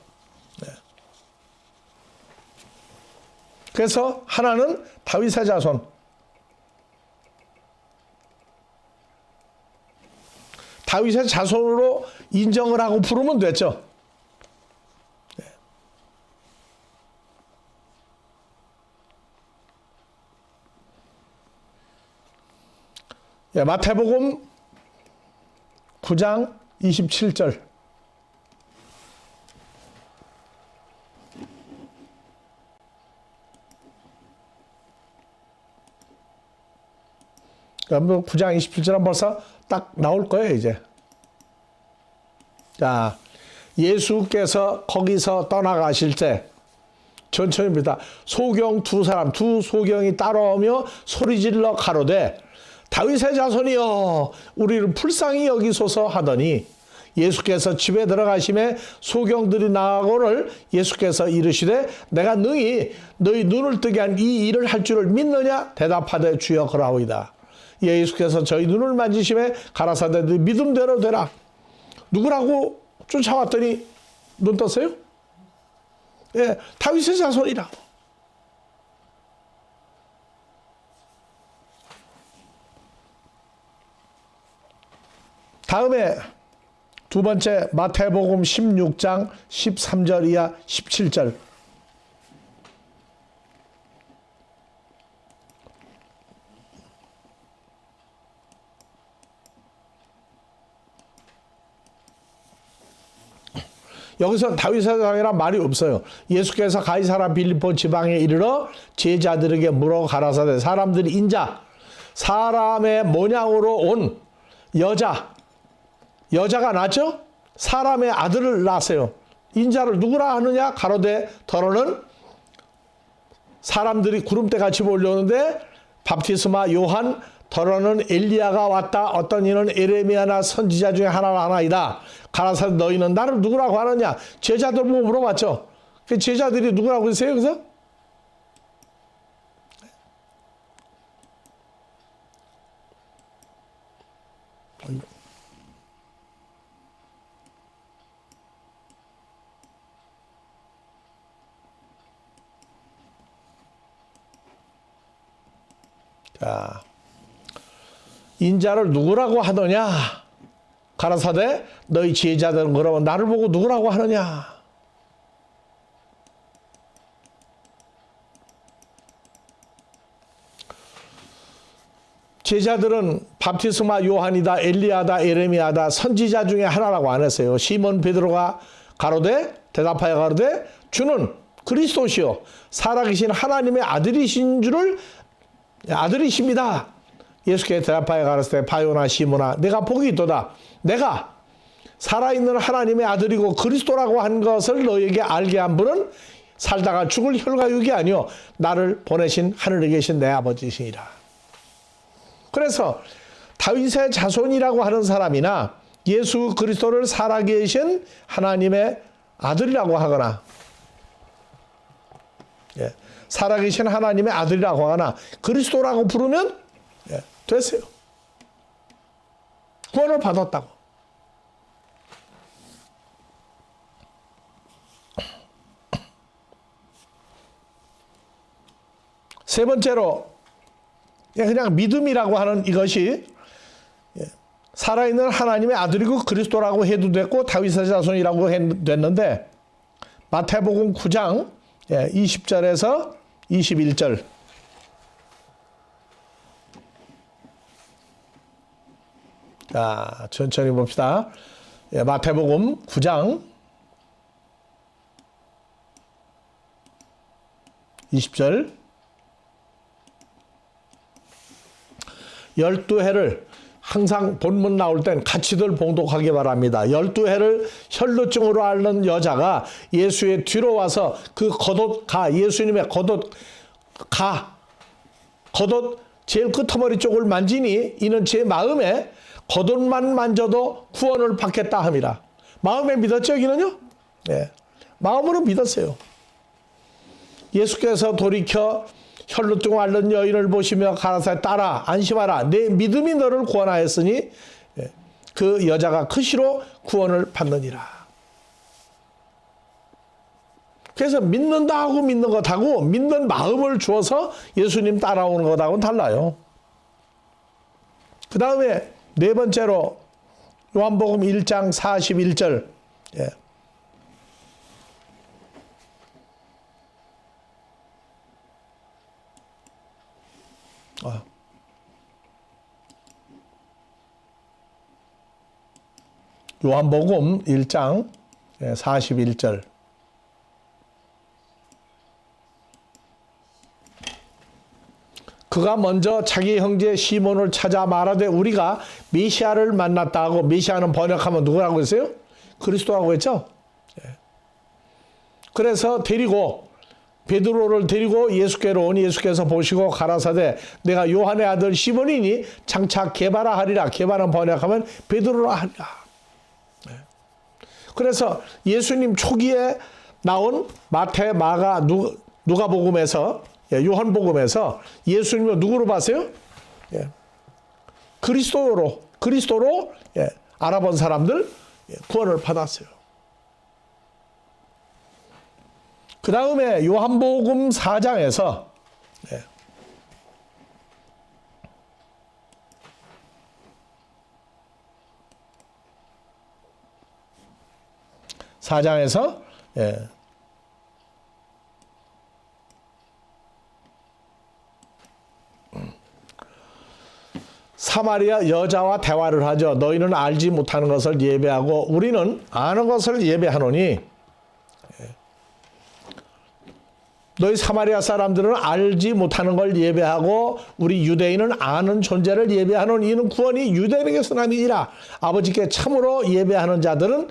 그래서 하나는 다윗의 자손, 다윗의 자손으로 인정을 하고 부르면 됐죠. 마태복음 9장 27절. 그러니까 9장 27절은 벌써 딱 나올 거예요, 이제. 자, 예수께서 거기서 떠나가실 때 전처입니다. 소경 두 소경이 따라오며 소리질러 가로되 다윗의 자손이여 우리를 불쌍히 여기소서 하더니 예수께서 집에 들어가심에 소경들이 나가고를 예수께서 이르시되 내가 능히 너희 눈을 뜨게 한 이 일을 할 줄을 믿느냐 대답하되 주여 그라오이다. 예수께서 저희 눈을 만지심에 가라사대 너 믿음대로 되라. 누구라고 쫓아왔더니 눈 떴어요? 다윗의 자손이라. 다음에 두 번째 마태복음 16장 13절 이하 17절. 여기서 다윗 사장이란 말이 없어요. 예수께서 가이사라 빌립보 지방에 이르러 제자들에게 물어 가라사대 사람들이 인자 사람의 모양으로 온 여자가 낳죠? 사람의 아들을 낳았어요. 인자를 누구라 하느냐? 가로되 더러는 사람들이 구름대같이 몰려오는데 밥티스마 요한 더러는 엘리야가 왔다. 어떤 이는 에레미야나 선지자 중에 하나이다. 가라사대 너희는 나를 누구라고 하느냐? 제자들 보고 물어봤죠. 그 제자들이 누구라고 했어요? 그래서 자, 인자를 누구라고 하느냐? 가라사대 너희 제자들은 그러면 나를 보고 누구라고 하느냐? 제자들은 밥티스마 요한이다, 엘리야다, 에레미야다, 선지자 중에 하나라고 안 했어요. 시몬 베드로가 가로되 대답하여 가로되 주는 그리스도시요 살아계신 하나님의 아들이십니다. 예수께 대답하여 가라사대 바요나 시몬아 내가 복이 있도다. 내가 살아있는 하나님의 아들이고 그리스도라고 한 것을 너에게 알게 한 분은 살다가 죽을 혈과육이 아니요 나를 보내신 하늘에 계신 내 아버지시니라. 그래서 다윗의 자손이라고 하는 사람이나 예수 그리스도를 살아계신 하나님의 아들이라고 하거나 살아계신 하나님의 아들이라고 하거나 그리스도라고 부르면 됐어요. 구원을 받았다고. 세 번째로 그냥 믿음이라고 하는 이것이 살아있는 하나님의 아들이고 그리스도라고 해도 됐고 다윗의 자손이라고 됐는데 마태복음 9장 20절에서 21절 자, 천천히 봅시다. 마태복음 9장 20절 12회를 항상 본문 나올 땐 같이들 봉독하기 바랍니다. 12회를 혈루증으로 앓는 여자가 예수의 뒤로 와서 그 예수님의 겉옷 제일 끄트머리 쪽을 만지니 이는 제 마음에 겉옷만 만져도 구원을 받겠다 함이라. 마음에 믿었죠, 여기는요? 네. 마음으로 믿었어요. 예수께서 돌이켜 혈루증 앓는 여인을 보시며 가라사대 따라 안심하라 내 믿음이 너를 구원하였으니 그 여자가 크시로 구원을 받느니라. 그래서 믿는다 하고 믿는 것하고 믿는 마음을 주어서 예수님 따라오는 것하고는 달라요. 그 다음에 네 번째로 요한복음 1장 41절 요한복음 1장 41절 그가 먼저 자기 형제 시몬을 찾아 말하되 우리가 메시아를 만났다 하고 메시아는 번역하면 누구라고 했어요? 그리스도라고 했죠? 그래서 베드로를 데리고 예수께로 오니 예수께서 보시고 가라사대 내가 요한의 아들 시몬이니 장차 게바라 하리라. 게바는 번역하면 베드로라 하리라. 그래서 예수님 초기에 나온 마태, 마가, 누가복음에서 요한복음에서 예수님을 누구로 봤어요? 그리스도로 알아본 사람들 구원을 받았어요. 그 다음에 요한복음 4장에서 4장에서 사마리아 여자와 대화를 하죠. 너희는 알지 못하는 것을 예배하고 우리는 아는 것을 예배하노니, 너희 사마리아 사람들은 알지 못하는 걸 예배하고 우리 유대인은 아는 존재를 예배하노니 이는 구원이 유대인에게서 남이니라. 아버지께 참으로 예배하는 자들은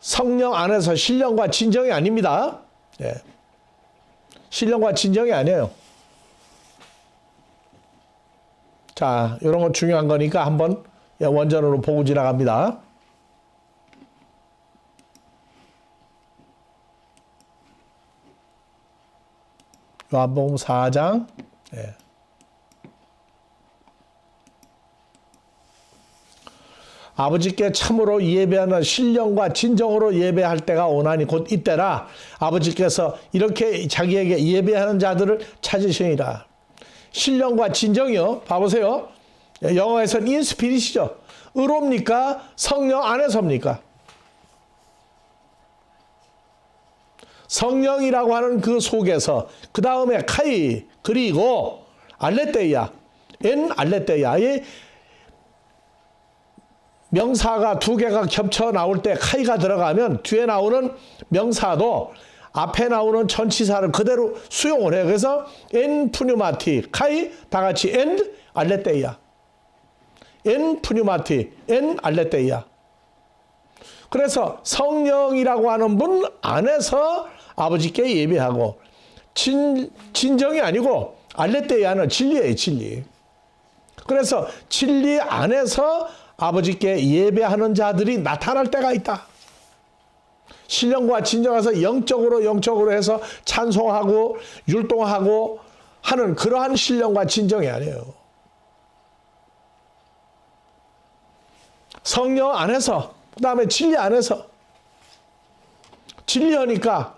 성령 안에서 신령과 진정이 아닙니다. 예. 신령과 진정이 아니에요. 자, 이런 건 중요한 거니까 한번 원전으로 보고 지나갑니다. 요한복음 4장. 예. 아버지께 참으로 예배하는 신령과 진정으로 예배할 때가 오나니 곧 이때라. 아버지께서 이렇게 자기에게 예배하는 자들을 찾으시니라. 신령과 진정이요. 봐보세요. 영어에서는 인스피릿이죠. 의롭니까? 성령 안에서입니까? 성령이라고 하는 그 속에서 그 다음에 카이 그리고 알레테이아 엔 알레테이아의 명사가 두 개가 겹쳐 나올 때 카이가 들어가면 뒤에 나오는 명사도 앞에 나오는 전치사를 그대로 수용을 해요. 그래서 엔 푸뉴마티 카이 다 같이 엔 알레테이아 엔 푸뉴마티 엔 알레테이아. 그래서 성령이라고 하는 분 안에서 아버지께 예배하고 진정이 아니고 알레테이아는 진리예요. 진리. 그래서 진리 안에서 아버지께 예배하는 자들이 나타날 때가 있다. 신령과 진정해서 영적으로 해서 찬송하고 율동하고 하는 그러한 신령과 진정이 아니에요. 성령 안에서 그 다음에 진리 안에서 진리하니까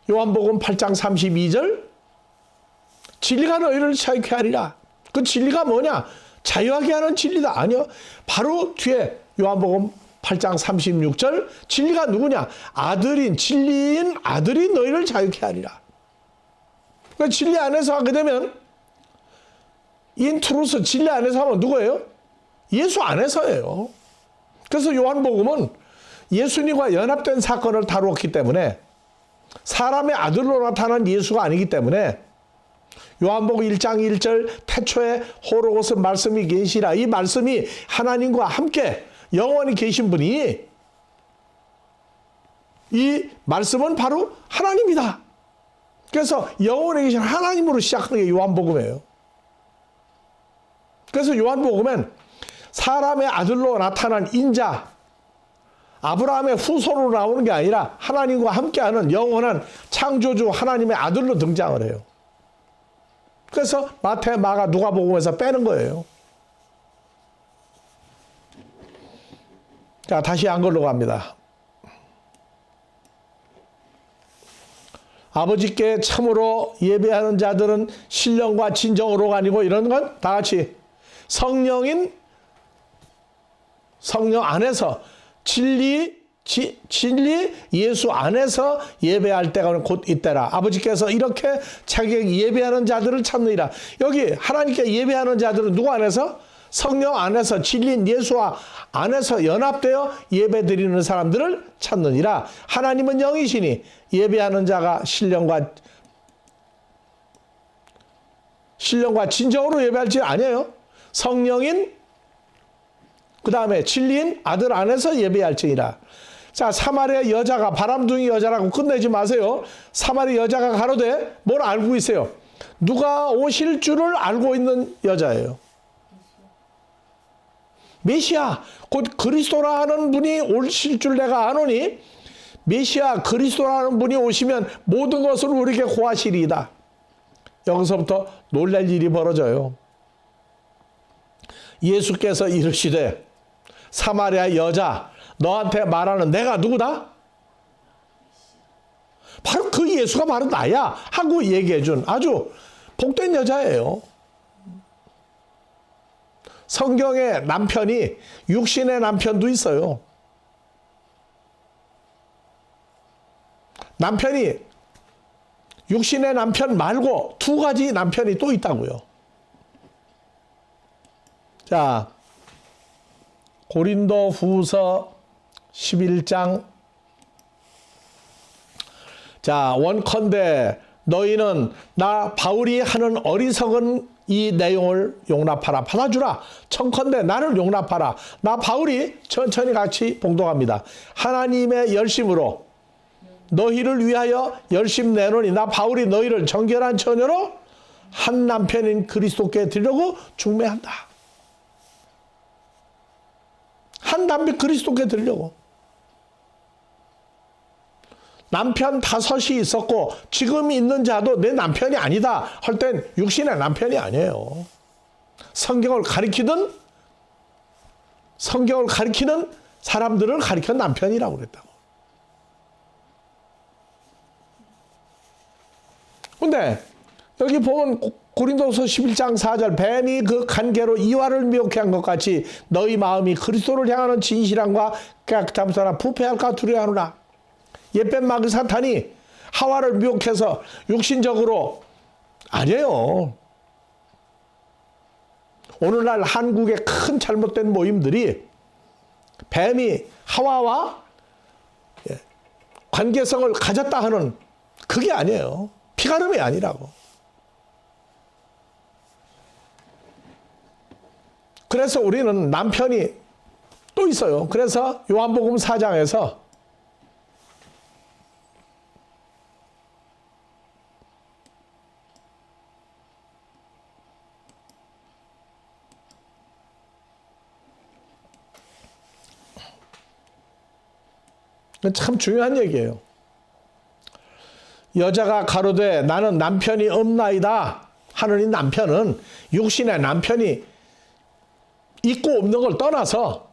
요한복음 8장 32절 진리가 너희를 자유케 하리라. 그 진리가 뭐냐? 자유하게 하는 진리다. 아니요. 바로 뒤에 요한복음 8장 36절 진리가 누구냐? 아들인 진리인 아들이 너희를 자유케 하리라. 그러니까 진리 안에서 하게 되면 인트루스 진리 안에서 하면 누구예요? 예수 안에서예요. 그래서 요한복음은 예수님과 연합된 사건을 다루었기 때문에 사람의 아들로 나타난 예수가 아니기 때문에 요한복음 1장 1절 태초에 호로고스 말씀이 계시라. 이 말씀이 하나님과 함께 영원히 계신 분이 이 말씀은 바로 하나님이다. 그래서 영원히 계신 하나님으로 시작하는 게 요한복음이에요. 그래서 요한복음은 사람의 아들로 나타난 인자 아브라함의 후손으로 나오는 게 아니라 하나님과 함께하는 영원한 창조주 하나님의 아들로 등장을 해요. 그래서 마태, 마가, 누가복음에서 빼는 거예요. 자, 다시 한글로 갑니다. 아버지께 참으로 예배하는 자들은 신령과 진정으로 아니고 이런 건 다 같이 성령 안에서 진리 예수 안에서 예배할 때가 곧 이때라. 아버지께서 이렇게 자기에게 예배하는 자들을 찾느니라. 여기 하나님께 예배하는 자들은 누구 안에서? 성령 안에서 진리인 예수와 안에서 연합되어 예배드리는 사람들을 찾느니라. 하나님은 영이시니 예배하는 자가 신령과 진정으로 예배할지 아니에요. 성령인 그 다음에 진리인 아들 안에서 예배할지니라. 자, 사마리아 여자가 바람둥이 여자라고 끝내지 마세요. 사마리아 여자가 가로되 뭘 알고 있어요? 누가 오실 줄을 알고 있는 여자예요. 메시아 곧 그리스도라는 분이 오실 줄 내가 아노니 메시아 그리스도라는 분이 오시면 모든 것을 우리에게 고하시리이다. 여기서부터 놀랄 일이 벌어져요. 예수께서 이르시되 사마리아 여자 너한테 말하는 내가 누구다? 바로 그 예수가 바로 나야 하고 얘기해 준 아주 복된 여자예요. 성경에 남편이 육신의 남편도 있어요. 남편이 육신의 남편 말고 두 가지 남편이 또 있다고요. 자, 고린도 후서 11장. 자, 원컨대 너희는 나 바울이 하는 어리석은 이 내용을 용납하라. 받아주라. 청컨대 나를 용납하라. 나 바울이 천천히 같이 봉독합니다. 하나님의 열심으로 너희를 위하여 열심 내노니 나 바울이 너희를 정결한 처녀로 한 남편인 그리스도께 드리려고 중매한다. 한 남편 그리스도께 드리려고. 남편 5이 있었고 지금 있는 자도 내 남편이 아니다 할 땐 육신의 남편이 아니에요. 성경을 가리키는 사람들을 가리킨 남편이라고 그랬다고. 근데 여기 보면 고린도서 11장 4절 뱀이 그 간계로 이와를 미혹해 한 것 같이 너희 마음이 그리스도를 향하는 진실함과 깨끗함처럼 부패할까 두려워하노라. 옛뱀 마귀 사탄이 하와를 미혹해서 육신적으로 아니에요. 오늘날 한국의 큰 잘못된 모임들이 뱀이 하와와 관계성을 가졌다 하는 그게 아니에요. 피가름이 아니라고. 그래서 우리는 남편이 또 있어요. 그래서 요한복음 4장에서 참 중요한 얘기예요. 여자가 가로되 나는 남편이 없나이다 하는 이 남편은 육신의 남편이 있고 없는 걸 떠나서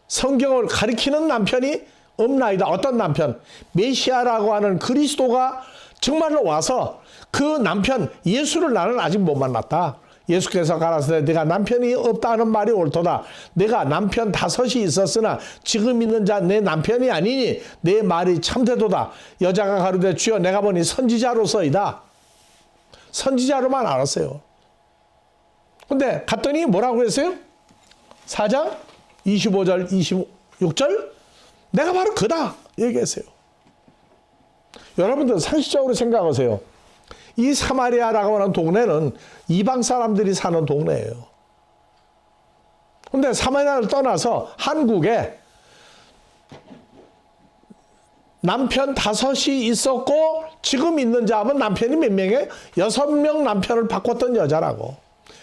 성경을 가리키는 남편이 없나이다. 어떤 남편? 메시아라고 하는 그리스도가 정말로 와서 그 남편 예수를 나는 아직 못 만났다. 예수께서 가라사대 내가 남편이 없다는 말이 옳도다. 내가 남편 5이 있었으나 지금 있는 자 내 남편이 아니니 내 말이 참되도다. 여자가 가로되 주여 내가 보니 선지자로서이다. 선지자로만 알았어요. 근데 갔더니 뭐라고 했어요? 4장 25절 26절 내가 바로 그다 얘기했어요. 여러분들 상식적으로 생각하세요. 이 사마리아라고 하는 동네는 이방 사람들이 사는 동네예요. 그런데 사마리아를 떠나서 한국에 남편 5이 있었고 지금 있는 자 하면 남편이 몇 명이에요? 6명 남편을 바꿨던 여자라고.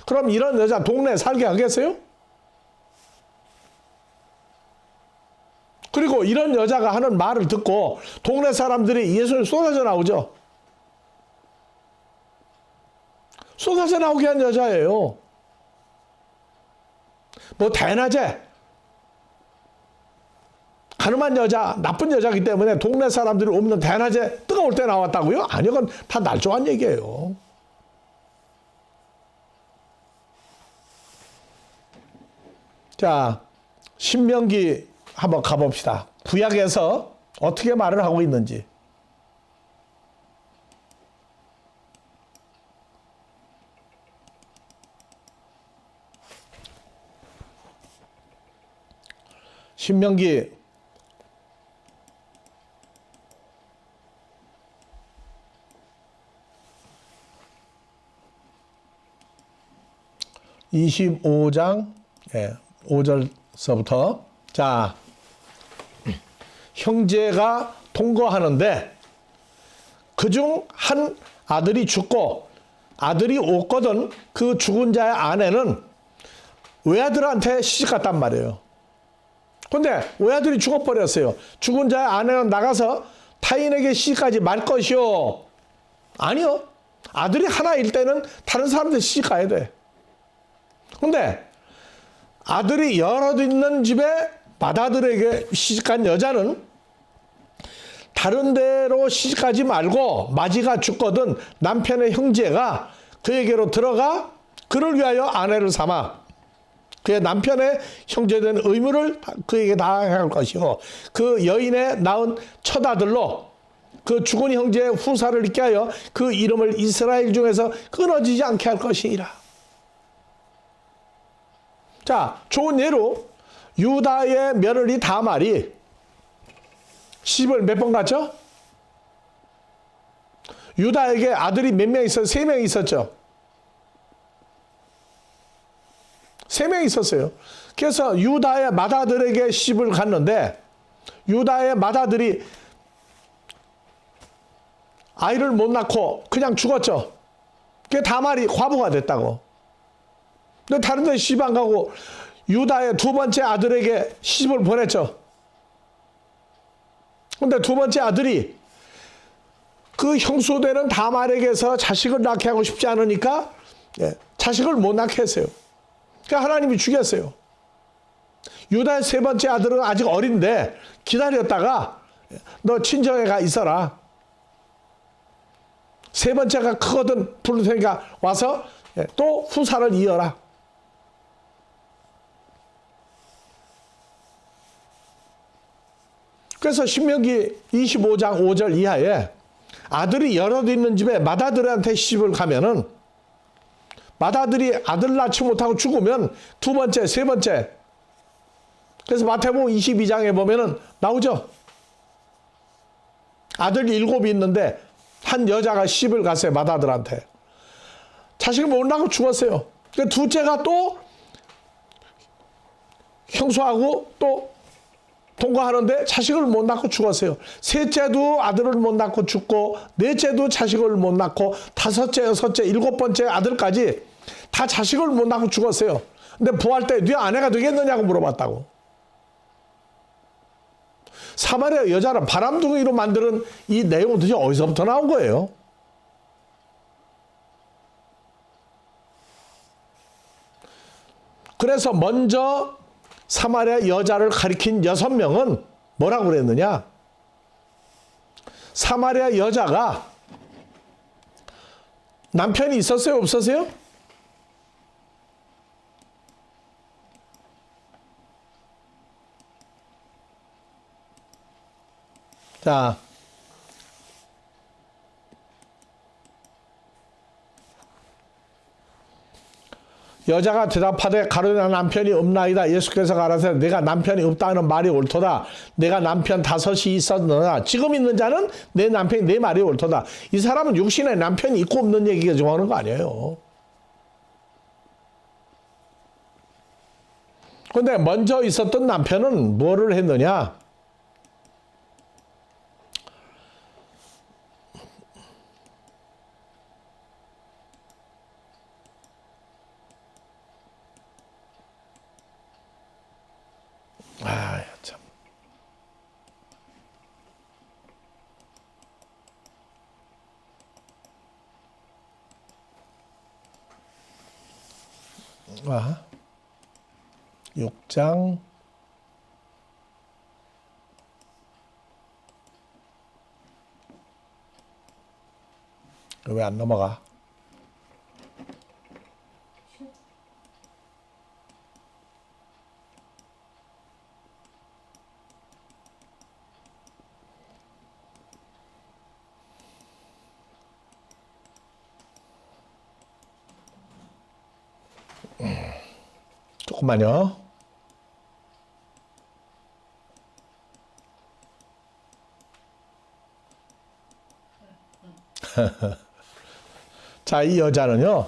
그럼 이런 여자 동네에 살게 하겠어요? 그리고 이런 여자가 하는 말을 듣고 동네 사람들이 예수님 쏟아져 나오죠. 쏟아져 나오게 한 여자예요. 뭐 대낮에 가늠한 여자, 나쁜 여자이기 때문에 동네 사람들이 없는 대낮에 뜨거울 때 나왔다고요? 아니요, 그건 다 날조한 얘기예요. 자, 신명기 한번 가봅시다. 구약에서 어떻게 말을 하고 있는지. 신명기 25장 5절서부터 자, 형제가 통거하는데 그중 한 아들이 죽고 아들이 없거든 그 죽은 자의 아내는 외아들한테 시집갔단 말이에요. 근데 외아들이 죽어버렸어요. 죽은 자의 아내는 나가서 타인에게 시집가지 말 것이요. 아니요. 아들이 하나일 때는 다른 사람들 시집가야 돼. 근데 아들이 여럿 있는 집에 맏아들에게 시집간 여자는 다른 데로 시집가지 말고 마지가 죽거든 남편의 형제가 그에게로 들어가 그를 위하여 아내를 삼아 그의 남편의 형제된 의무를 그에게 다할 것이고 그 여인의 낳은 첫 아들로 그 죽은 형제의 후사를 있게 하여 그 이름을 이스라엘 중에서 끊어지지 않게 할 것이니라. 자, 좋은 예로 유다의 며느리 다말이 시집을 몇 번 갔죠? 유다에게 아들이 몇 명 있었어요? 3명 있었죠? 3명 있었어요. 그래서 유다의 맏아들에게 시집을 갔는데 유다의 맏아들이 아이를 못 낳고 그냥 죽었죠. 그게 다말이 과부가 됐다고. 근데 다른 데 시집 안 가고 유다의 두 번째 아들에게 시집을 보냈죠. 근데 두 번째 아들이 그 형수되는 다말에게서 자식을 낳게 하고 싶지 않으니까 자식을 못 낳게 했어요. 그러니까 하나님이 죽였어요. 유다의 세 번째 아들은 아직 어린데 기다렸다가 너 친정에 가 있어라. 세 번째가 크거든 부를 테니까 와서 또 후사를 이어라. 그래서 신명기 25장 5절 이하에 아들이 여럿 있는 집에 맏아들한테 시집을 가면은 맏아들이 아들 낳지 못하고 죽으면 두 번째, 세 번째. 그래서 마태복음 22장에 보면은 나오죠. 아들이 7이 있는데 한 여자가 시집을 갔어요. 맏아들한테. 자식을 못 낳고 죽었어요. 그 둘째가 또 형수하고 또 동거하는데 자식을 못 낳고 죽었어요. 셋째도 아들을 못 낳고 죽고 넷째도 자식을 못 낳고 다섯째, 여섯째, 일곱 번째 아들까지 다 자식을 못 낳고 죽었어요. 근데 부활 때 네 아내가 되겠느냐고 물어봤다고. 사마리아 여자를 바람둥이로 만드는 이 내용은 도대체 어디서부터 나온 거예요? 그래서 먼저 사마리아 여자를 가리킨 6명은 뭐라고 그랬느냐? 사마리아 여자가 남편이 있었어요? 없었어요? 자, 여자가 대답하되 가로되 남편이 없나이다. 예수께서 가라사대 내가 남편이 없다는 말이 옳도다. 내가 남편 5이 있었느냐. 지금 있는 자는 내 남편이 내 말이 옳도다. 이 사람은 육신에 남편이 있고 없는 얘기가 좀 하는 거 아니에요. 그런데 먼저 있었던 남편은 뭐를 했느냐? 아, 참. 아, 6장 왜 안 넘어가? 조금만요. 자, 이 여자는요,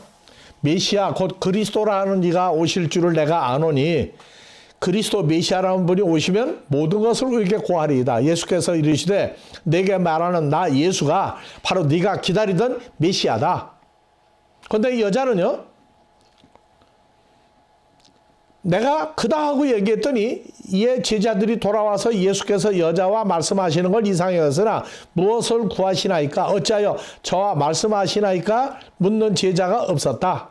메시아 곧 그리스도라는 이가 오실 줄을 내가 아노니 그리스도 메시아라는 분이 오시면 모든 것을 우리에게 고하리이다. 예수께서 이르시되 내게 말하는 나 예수가 바로 네가 기다리던 메시아다. 그런데 이 여자는요, 내가 그다 하고 얘기했더니 이에 제자들이 돌아와서 예수께서 여자와 말씀하시는 걸 이상히 여겼으나 무엇을 구하시나이까? 어찌하여 저와 말씀하시나이까? 묻는 제자가 없었다.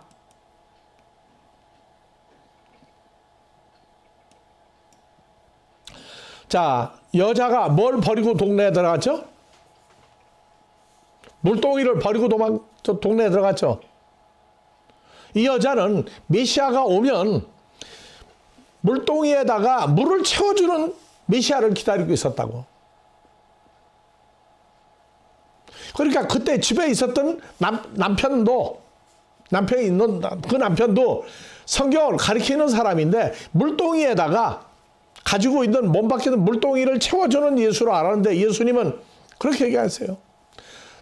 자, 여자가 뭘 버리고 동네에 들어갔죠? 물동이를 버리고 동네에 들어갔죠. 이 여자는 메시아가 오면 물동이에다가 물을 채워주는 메시아를 기다리고 있었다고. 그러니까 그때 집에 있었던 남편도 남편이 있는 그 남편도 성경을 가리키는 사람인데 물동이에다가 가지고 있는 몸 밖에 있는 물동이를 채워주는 예수로 알았는데 예수님은 그렇게 얘기하세요.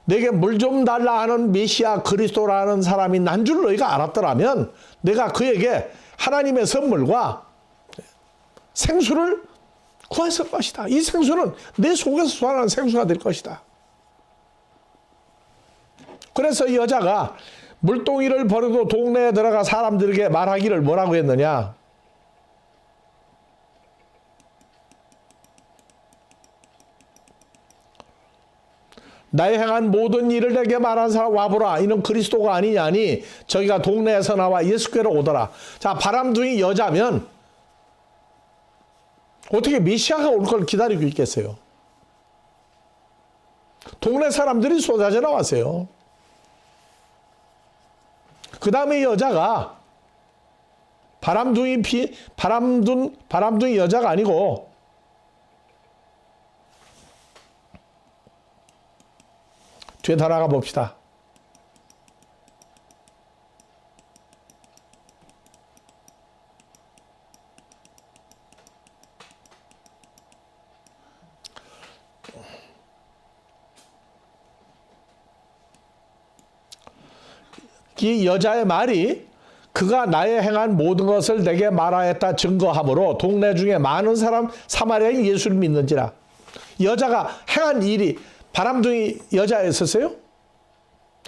내게 물 좀 달라 하는 메시아 그리스도라는 사람이 난 줄 너희가 알았더라면 내가 그에게 하나님의 선물과 생수를 구했을 것이다. 이 생수는 내 속에서 소환하는 생수가 될 것이다. 그래서 이 여자가 물동이를 버리고 동네에 들어가 사람들에게 말하기를 뭐라고 했느냐. 나의 행한 모든 일을 내게 말한 사람 와보라. 이는 그리스도가 아니냐니 저기가 동네에서 나와 예수께로 오더라. 자, 바람둥이 여자면 어떻게 메시아가 올 걸 기다리고 있겠어요? 동네 사람들이 쏟아져 나왔어요. 그 다음에 여자가 바람둥이 여자가 아니고 뒤에 더 나가 봅시다. 이 여자의 말이 그가 나의 행한 모든 것을 내게 말하였다 증거하므로 동네 중에 많은 사람 사마리아인 예수를 믿는지라. 여자가 행한 일이 바람둥이 여자였었어요?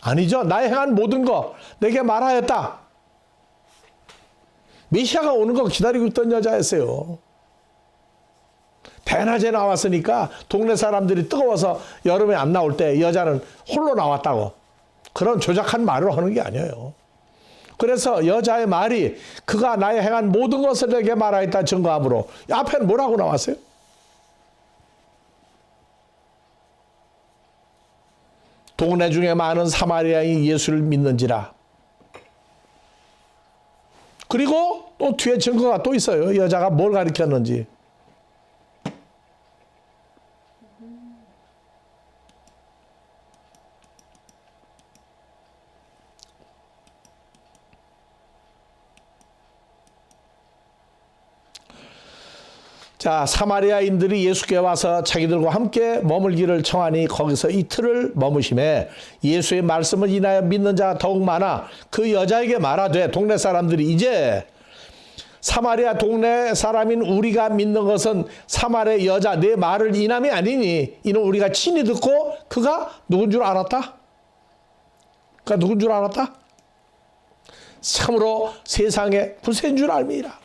아니죠. 나의 행한 모든 거 내게 말하였다. 메시아가 오는 거 기다리고 있던 여자였어요. 대낮에 나왔으니까 동네 사람들이 뜨거워서 여름에 안 나올 때 여자는 홀로 나왔다고. 그런 조작한 말을 하는 게 아니에요. 그래서 여자의 말이 그가 나의 행한 모든 것을 내게 말하였다 증거하므로 앞에 뭐라고 나왔어요? 동네 중에 많은 사마리아인 예수를 믿는지라. 그리고 또 뒤에 증거가 또 있어요. 여자가 뭘 가르쳤는지. 자, 사마리아인들이 예수께 와서 자기들과 함께 머물기를 청하니 거기서 이틀을 머무심에 예수의 말씀을 인하여 믿는 자가 더욱 많아 그 여자에게 말하되 동네 사람들이 이제 사마리아 동네 사람인 우리가 믿는 것은 사마리아 여자 내 말을 인함이 아니니 이는 우리가 친히 듣고 그가 누군 줄 알았다? 그가 누군 줄 알았다? 참으로 세상에 구세인 줄 알미라.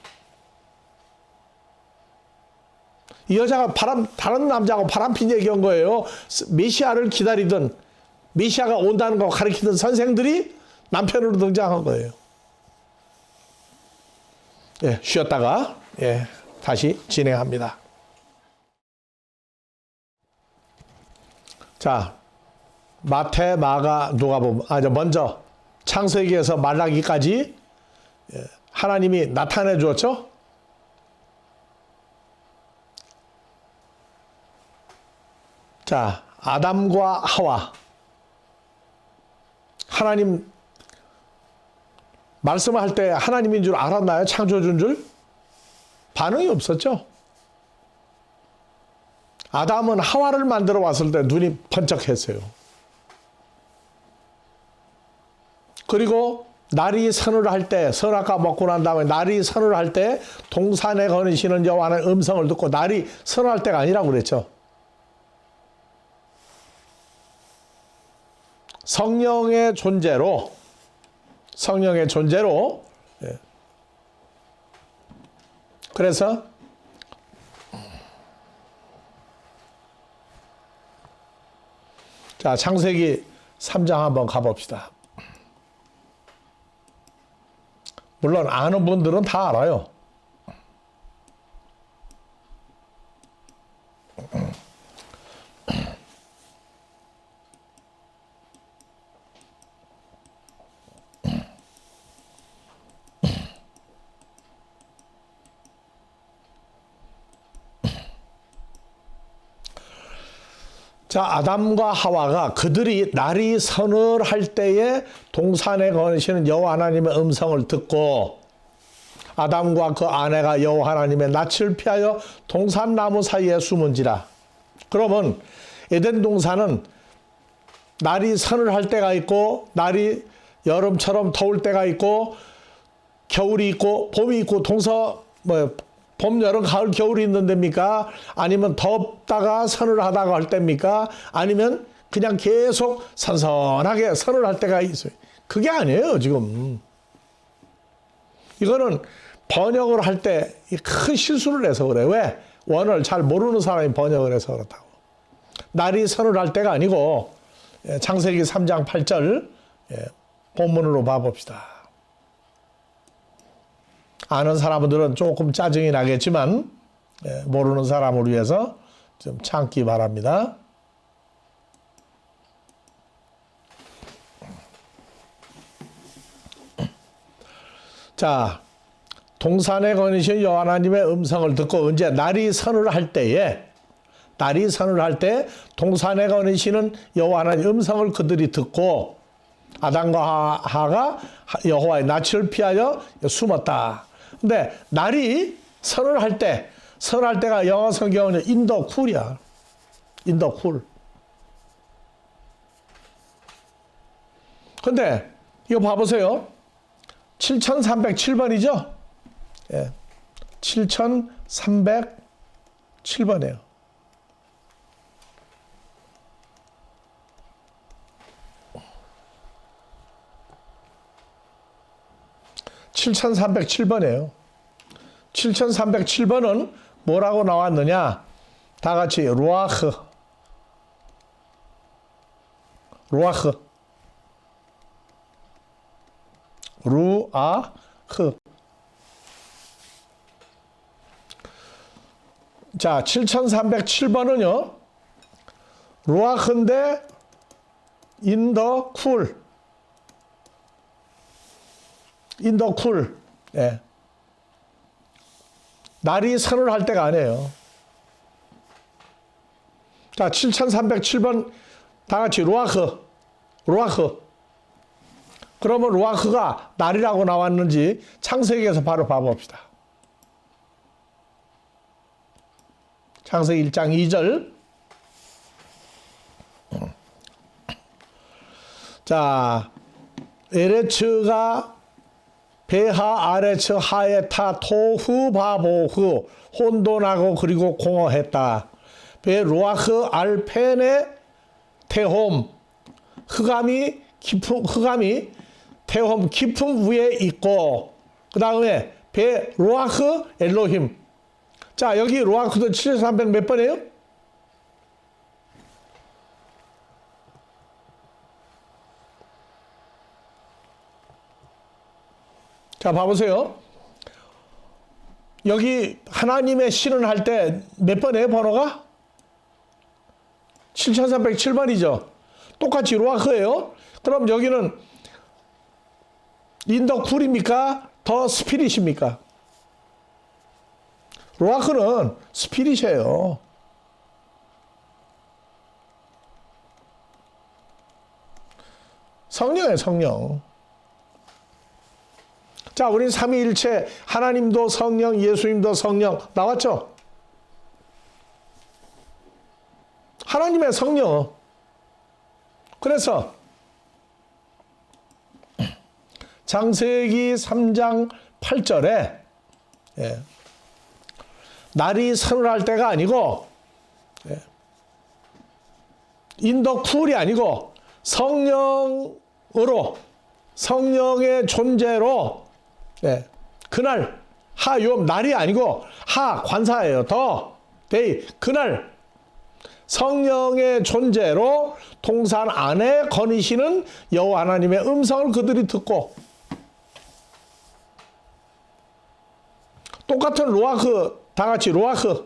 이 여자가 다른 남자하고 바람핀 얘기한 거예요. 메시아를 기다리던 메시아가 온다는 거 가르치던 선생들이 남편으로 등장한 거예요. 예, 쉬었다가 다시 진행합니다. 자, 마태, 마가, 누가복음. 먼저 창세기에서 말라기까지 하나님이 나타내 주었죠. 자, 아담과 하와. 하나님 말씀을 할 때 하나님인 줄 알았나요? 창조주인 줄? 반응이 없었죠. 아담은 하와를 만들어 왔을 때 눈이 번쩍했어요. 그리고 날이 선을 할 때, 선악과 먹고 난 다음에 날이 선을 할 때 동산에 거니시는 여호와의 음성을 듣고 날이 선할 때가 아니라고 그랬죠. 성령의 존재로 그래서 자, 창세기 3장 한번 가봅시다. 물론 아는 분들은 다 알아요. 자, 아담과 하와가 그들이 날이 서늘할 때에 동산에 거니시는 여호와 하나님의 음성을 듣고 아담과 그 아내가 여호와 하나님의 낯을 피하여 동산나무 사이에 숨은지라. 그러면 에덴 동산은 날이 서늘할 때가 있고 날이 여름처럼 더울 때가 있고 겨울이 있고 봄이 있고 봄, 여름, 가을, 겨울이 있는 데입니까? 아니면 덥다가 서늘하다가 할 때입니까? 아니면 그냥 계속 선선하게 서늘할 때가 있어요. 그게 아니에요, 지금. 이거는 번역을 할 때 큰 실수를 해서 그래요. 왜? 원어를 잘 모르는 사람이 번역을 해서 그렇다고. 날이 서늘할 때가 아니고 창세기 3장 8절 본문으로 봐봅시다. 아는 사람들은 조금 짜증이 나겠지만 모르는 사람을 위해서 좀 참기 바랍니다. 자, 동산에 거니신 여호와 하나님의 음성을 듣고 언제 날이 서늘할 때에 동산에 거니시는 여호와 하나님의 음성을 그들이 듣고 아담과 하와가 여호와의 낯을 피하여 숨었다. 근데 날이 서늘할 때가 영어 성경은 in the cool이야. in the cool. 근데 이거 봐보세요. 7307번이죠? 예. 7307번이에요. (7307번이에요) 7307번은 뭐라고 나왔느냐? 다 같이 루아흐. 자, 7307번은요. 루아흐인데 in the cool. 예. 날이 서늘할 때가 아니에요. 자, 7307번 다 같이 루아흐. 그러면 루아흐가 날이라고 나왔는지 창세기에서 바로 봐봅시다. 창세기 1장 2절. 자, 에레츠가 베하 아레츠 하에타 토후 바보후 혼돈하고 그리고 공허했다. 베 루아흐 알펜의 테홈 흑암이 테홈 깊은 위에 있고 그 다음에 베 루아흐 엘로힘. 자, 여기 루아흐도 7300 몇 번이에요? 자, 봐보세요. 여기 하나님의 신은 할 때 몇 번이에요, 번호가? 7307번이죠. 똑같이 루아흐예요. 그럼 여기는 인더 쿨입니까? 더 스피릿입니까? 루아흐는 스피릿이에요. 성령이에요, 성령. 자, 우린 삼위일체, 하나님도 성령, 예수님도 성령 나왔죠? 하나님의 성령. 그래서 창세기 3장 8절에 날이 서늘할 때가 아니고 인더 쿨이 아니고 성령의 존재로 그날 하욤 날이 아니고 하 관사예요. 데이 그날 성령의 존재로 동산 안에 거니시는 여호와 하나님의 음성을 그들이 듣고 똑같은 루아흐 다 같이 루아흐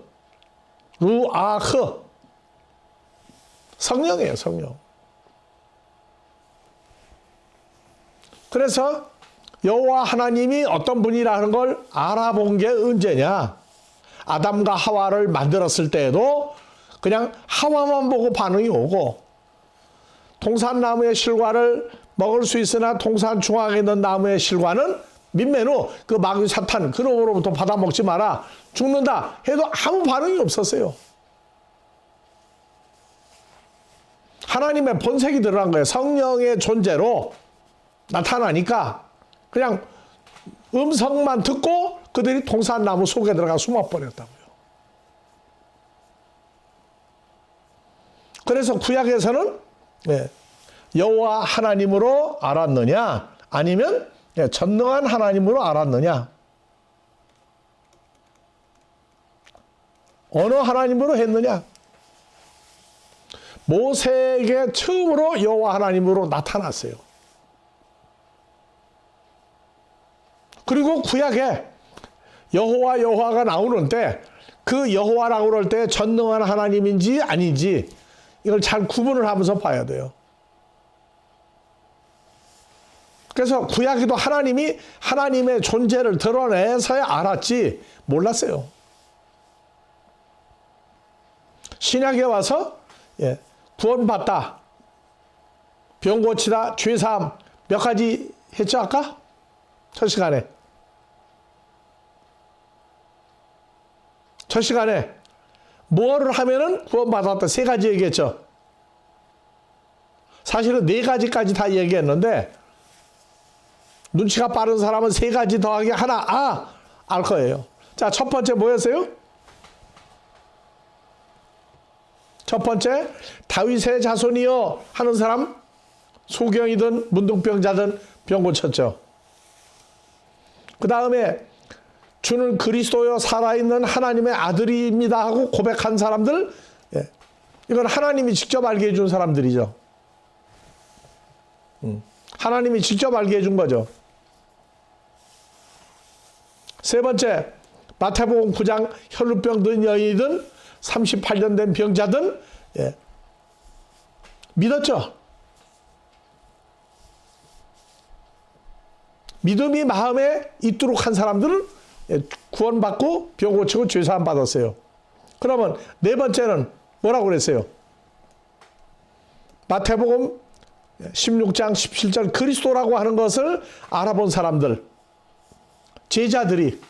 성령이에요. 성령. 그래서 여호와 하나님이 어떤 분이라는 걸 알아본 게 언제냐? 아담과 하와를 만들었을 때에도 그냥 하와만 보고 반응이 오고, 동산나무의 실과를 먹을 수 있으나 동산 중앙에 있는 나무의 실과는 민매노, 그 마귀 사탄 그놈으로부터 받아 먹지 마라, 죽는다 해도 아무 반응이 없었어요. 하나님의 본색이 드러난 거예요. 성령의 존재로 나타나니까 그냥 음성만 듣고 그들이 동산나무 속에 들어가 숨어버렸다고요. 그래서 구약에서는 여호와 하나님으로 알았느냐, 아니면 전능한 하나님으로 알았느냐, 어느 하나님으로 했느냐. 모세에게 처음으로 여호와 하나님으로 나타났어요. 그리고 구약에 여호와가 나오는데 그 여호와라고 그럴 때 전능한 하나님인지 아닌지 이걸 잘 구분을 하면서 봐야 돼요. 그래서 구약에도 하나님이 하나님의 존재를 드러내서야 알았지 몰랐어요. 신약에 와서 구원받다, 병 고치다, 죄사함 몇 가지 했죠 아까? 첫 시간에 뭐를 하면은 구원받았다 세 가지 얘기했죠. 사실은 네 가지까지 다 얘기했는데 눈치가 빠른 사람은 세 가지 더하기 하나 알 거예요. 자, 첫 번째 뭐였어요? 첫 번째, 다윗의 자손이여 하는 사람, 소경이든 문둥병자든 병 고쳤죠. 그 다음에 주는 그리스도여 살아있는 하나님의 아들입니다 하고 고백한 사람들, 이건 하나님이 직접 알게 해준 사람들이죠. 하나님이 직접 알게 해준 거죠. 세 번째, 마태복음 9장 혈루병 든 여인이든 38년 된 병자든 믿었죠. 믿음이 마음에 있도록 한 사람들은 구원받고 병 고치고 죄사함 받았어요. 그러면 네 번째는 뭐라고 그랬어요? 마태복음 16장 17절 그리스도라고 하는 것을 알아본 사람들, 제자들이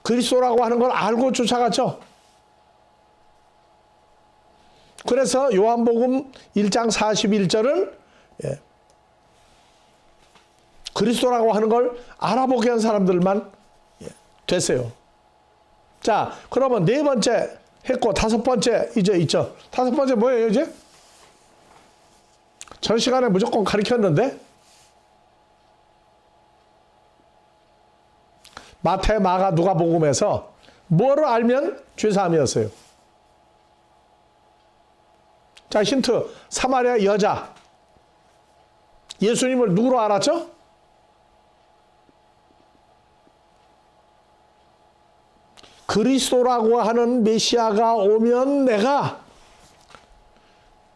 그리스도라고 하는 걸 알고 쫓아갔죠. 그래서 요한복음 1장 41절은 그리스도라고 하는 걸 알아보게 한 사람들만 됐어요. 자, 그러면 네 번째 했고 다섯 번째 이제 있죠. 다섯 번째 뭐예요 이제? 전 시간에 무조건 가르쳤는데 마태, 마가, 누가복음에서 뭐를 알면 죄사함이었어요. 자, 힌트. 사마리아 여자. 예수님을 누구로 알았죠? 그리스도라고 하는 메시아가 오면 내가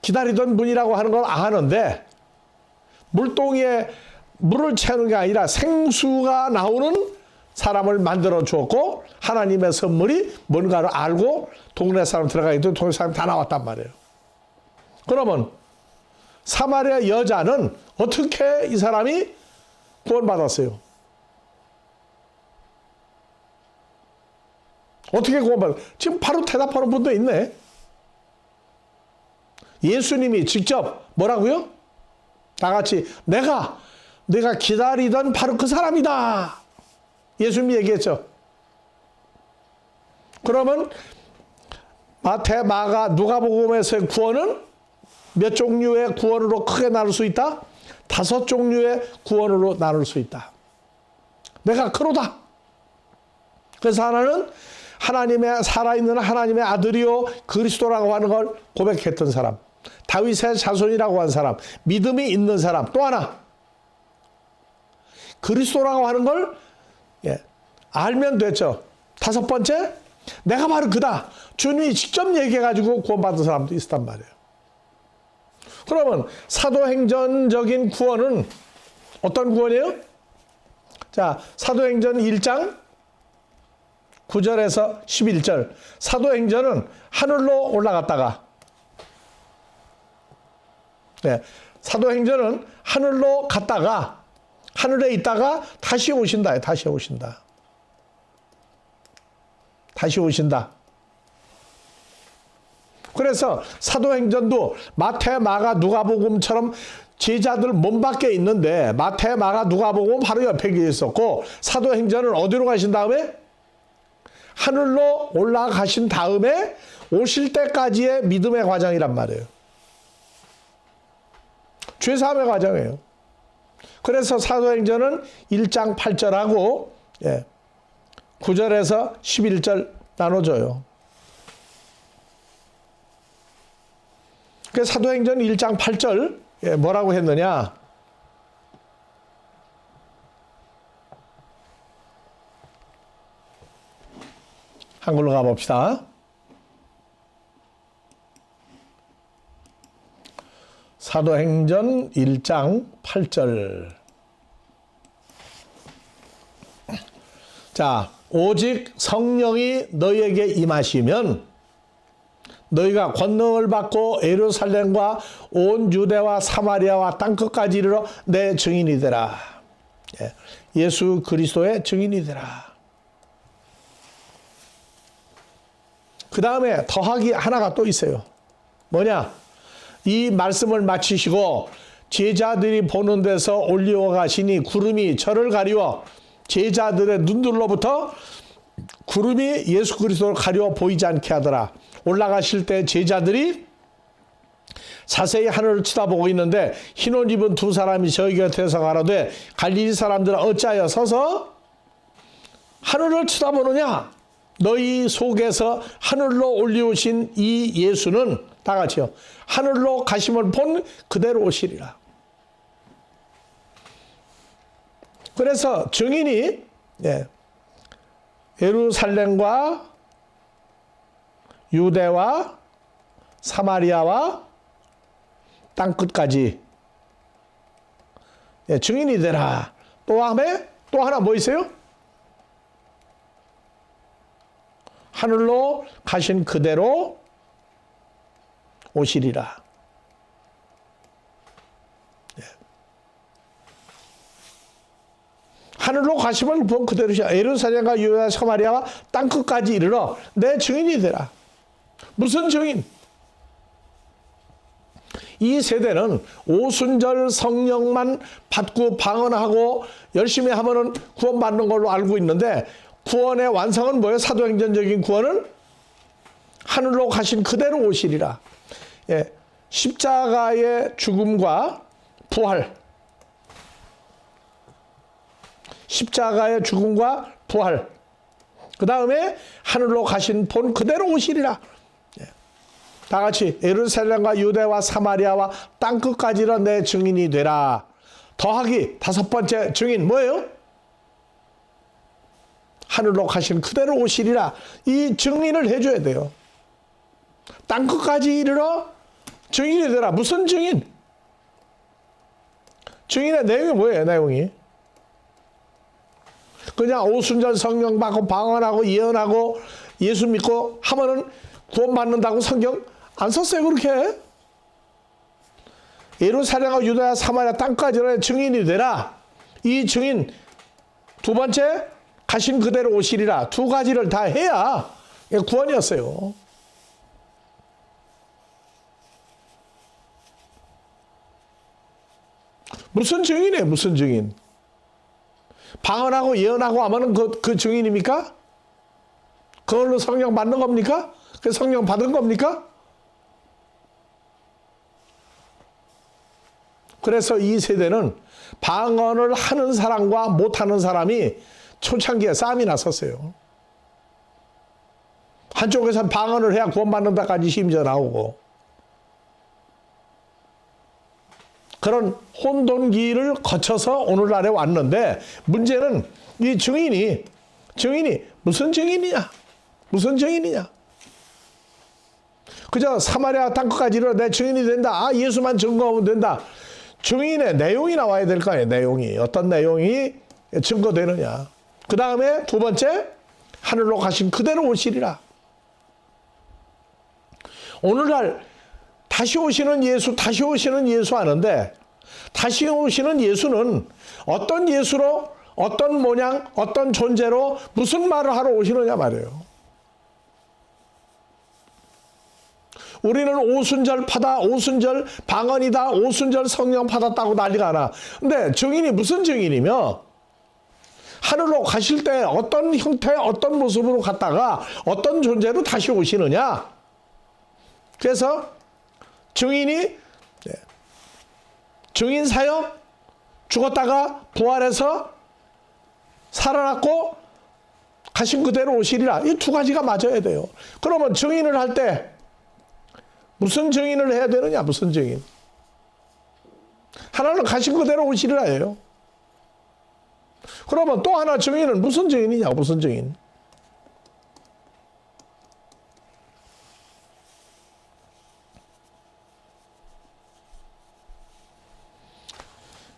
기다리던 분이라고 하는 걸 아는데 물동이에 물을 채우는 게 아니라 생수가 나오는 사람을 만들어 주었고 하나님의 선물이 뭔가를 알고 동네 사람 들어가기도 동네 사람 다 나왔단 말이에요. 그러면 사마리아 여자는 어떻게 이 사람이 구원받았어요? 어떻게 구원받았어요? 지금 바로 대답하는 분도 있네. 예수님이 직접 뭐라고요? 다 같이 내가 기다리던 바로 그 사람이다. 예수님이 얘기했죠. 그러면 마태, 마가, 누가복음에서의 구원은 몇 종류의 구원으로 크게 나눌 수 있다? 5종류의 구원으로 나눌 수 있다. 내가 그로다. 그래서 하나는 하나님의 살아있는 하나님의 아들이요 그리스도라고 하는 걸 고백했던 사람, 다윗의 자손이라고 한 사람, 믿음이 있는 사람. 또 하나 그리스도라고 하는 걸 알면 됐죠. 5번째, 내가 바로 그다. 주님이 직접 얘기해가지고 구원받은 사람도 있었단 말이에요. 그러면 사도행전적인 구원은 어떤 구원이에요? 자, 사도행전 1장 9절에서 11절. 사도행전은 하늘로 올라갔다가, 네, 사도행전은 하늘로 갔다가 하늘에 있다가 다시 오신다. 다시 오신다. 다시 오신다. 그래서 사도행전도 마태, 마가, 누가복음처럼 제자들 몸 밖에 있는데 마태, 마가, 누가복음 바로 옆에 있었고, 사도행전은 어디로 가신 다음에 하늘로 올라가신 다음에 오실 때까지의 믿음의 과정이란 말이에요. 죄사함의 과정이에요. 그래서 사도행전은 1장 8절하고 9절에서 11절 나눠줘요. 그 사도행전 1장 8절 뭐라고 했느냐? 한글로 가봅시다. 사도행전 1장 8절. 자, 오직 성령이 너희에게 임하시면 너희가 권능을 받고 예루살렘과 온 유대와 사마리아와 땅끝까지 이르러 내 증인이 되라. 예수 그리스도의 증인이 되라. 그 다음에 더하기 하나가 또 있어요. 뭐냐? 이 말씀을 마치시고 제자들이 보는 데서 올리어 가시니 구름이 저를 가리워 제자들의 눈들로부터 구름이 예수 그리스도를 가리워 보이지 않게 하더라. 올라가실 때 제자들이 자세히 하늘을 쳐다보고 있는데 흰 옷 입은 두 사람이 저희 곁에서 가로되 갈릴리 사람들은 어찌하여 서서 하늘을 쳐다보느냐? 너희 속에서 하늘로 올리우신 이 예수는 다 같이요. 하늘로 가심을 본 그대로 오시리라. 그래서 증인이 예루살렘과 유대와 사마리아와 땅끝까지 증인이 되라. 또 하나 뭐 있어요? 하늘로 가신 그대로 오시리라. 하늘로 가심을 본 그대로 예루살렘과 유대와 사마리아와 땅끝까지 이르러 내 증인이 되라. 무슨 증인? 이 세대는 오순절 성령만 받고 방언하고 열심히 하면은 구원받는 걸로 알고 있는데, 구원의 완성은 뭐예요? 사도행전적인 구원은 하늘로 가신 그대로 오시리라. 십자가의 죽음과 부활, 십자가의 죽음과 부활, 그 다음에 하늘로 가신 본 그대로 오시리라. 다 같이 예루살렘과 유대와 사마리아와 땅끝까지는 내 증인이 되라. 더하기 다섯 번째 증인 뭐예요? 하늘로 가신 그대로 오시리라. 이 증인을 해줘야 돼요. 땅끝까지 이르러 증인이 되라. 무슨 증인? 증인의 내용이 뭐예요? 내용이 그냥 오순절 성령 받고 방언하고 예언하고 예수 믿고 하면은 구원받는다고 성경 안 썼어요. 그렇게 예루살렘과 유다와 사마리아 땅까지는 증인이 되라. 이 증인 두 번째 가신 그대로 오시리라. 두 가지를 다 해야 구원이었어요. 무슨 증인이에요? 무슨 증인? 방언하고 예언하고 하면은 그 증인입니까? 그걸로 성령 받는 겁니까? 그 성령 받은 겁니까? 그래서 이 세대는 방언을 하는 사람과 못하는 사람이 초창기에 싸움이 났었어요. 한쪽에서는 방언을 해야 구원받는다까지 심지어 나오고, 그런 혼돈기를 거쳐서 오늘날에 왔는데, 문제는 이 증인이 무슨 증인이냐? 무슨 증인이냐? 그저 사마리아 땅끝까지로 내 증인이 된다. 아, 예수만 증거하면 된다. 증인의 내용이 나와야 될 거 아니에요. 내용이. 어떤 내용이 증거되느냐. 그 다음에 두 번째, 하늘로 가신 그대로 오시리라. 오늘날 다시 오시는 예수 하는데, 다시 오시는 예수는 어떤 예수로, 어떤 모양, 어떤 존재로 무슨 말을 하러 오시느냐 말이에요. 우리는 오순절파다, 오순절 방언이다, 오순절 성령 받았다고 난리가 나. 근데 증인이 무슨 증인이며, 하늘로 가실 때 어떤 형태, 어떤 모습으로 갔다가 어떤 존재로 다시 오시느냐. 그래서 증인 사역, 죽었다가 부활해서 살아났고 가신 그대로 오시리라. 이 두 가지가 맞아야 돼요. 그러면 증인을 할 때 무슨 증인을 해야 되느냐? 무슨 증인? 하나는 가신 그대로 오시리라예요. 그러면 또 하나 증인은 무슨 증인이냐? 무슨 증인?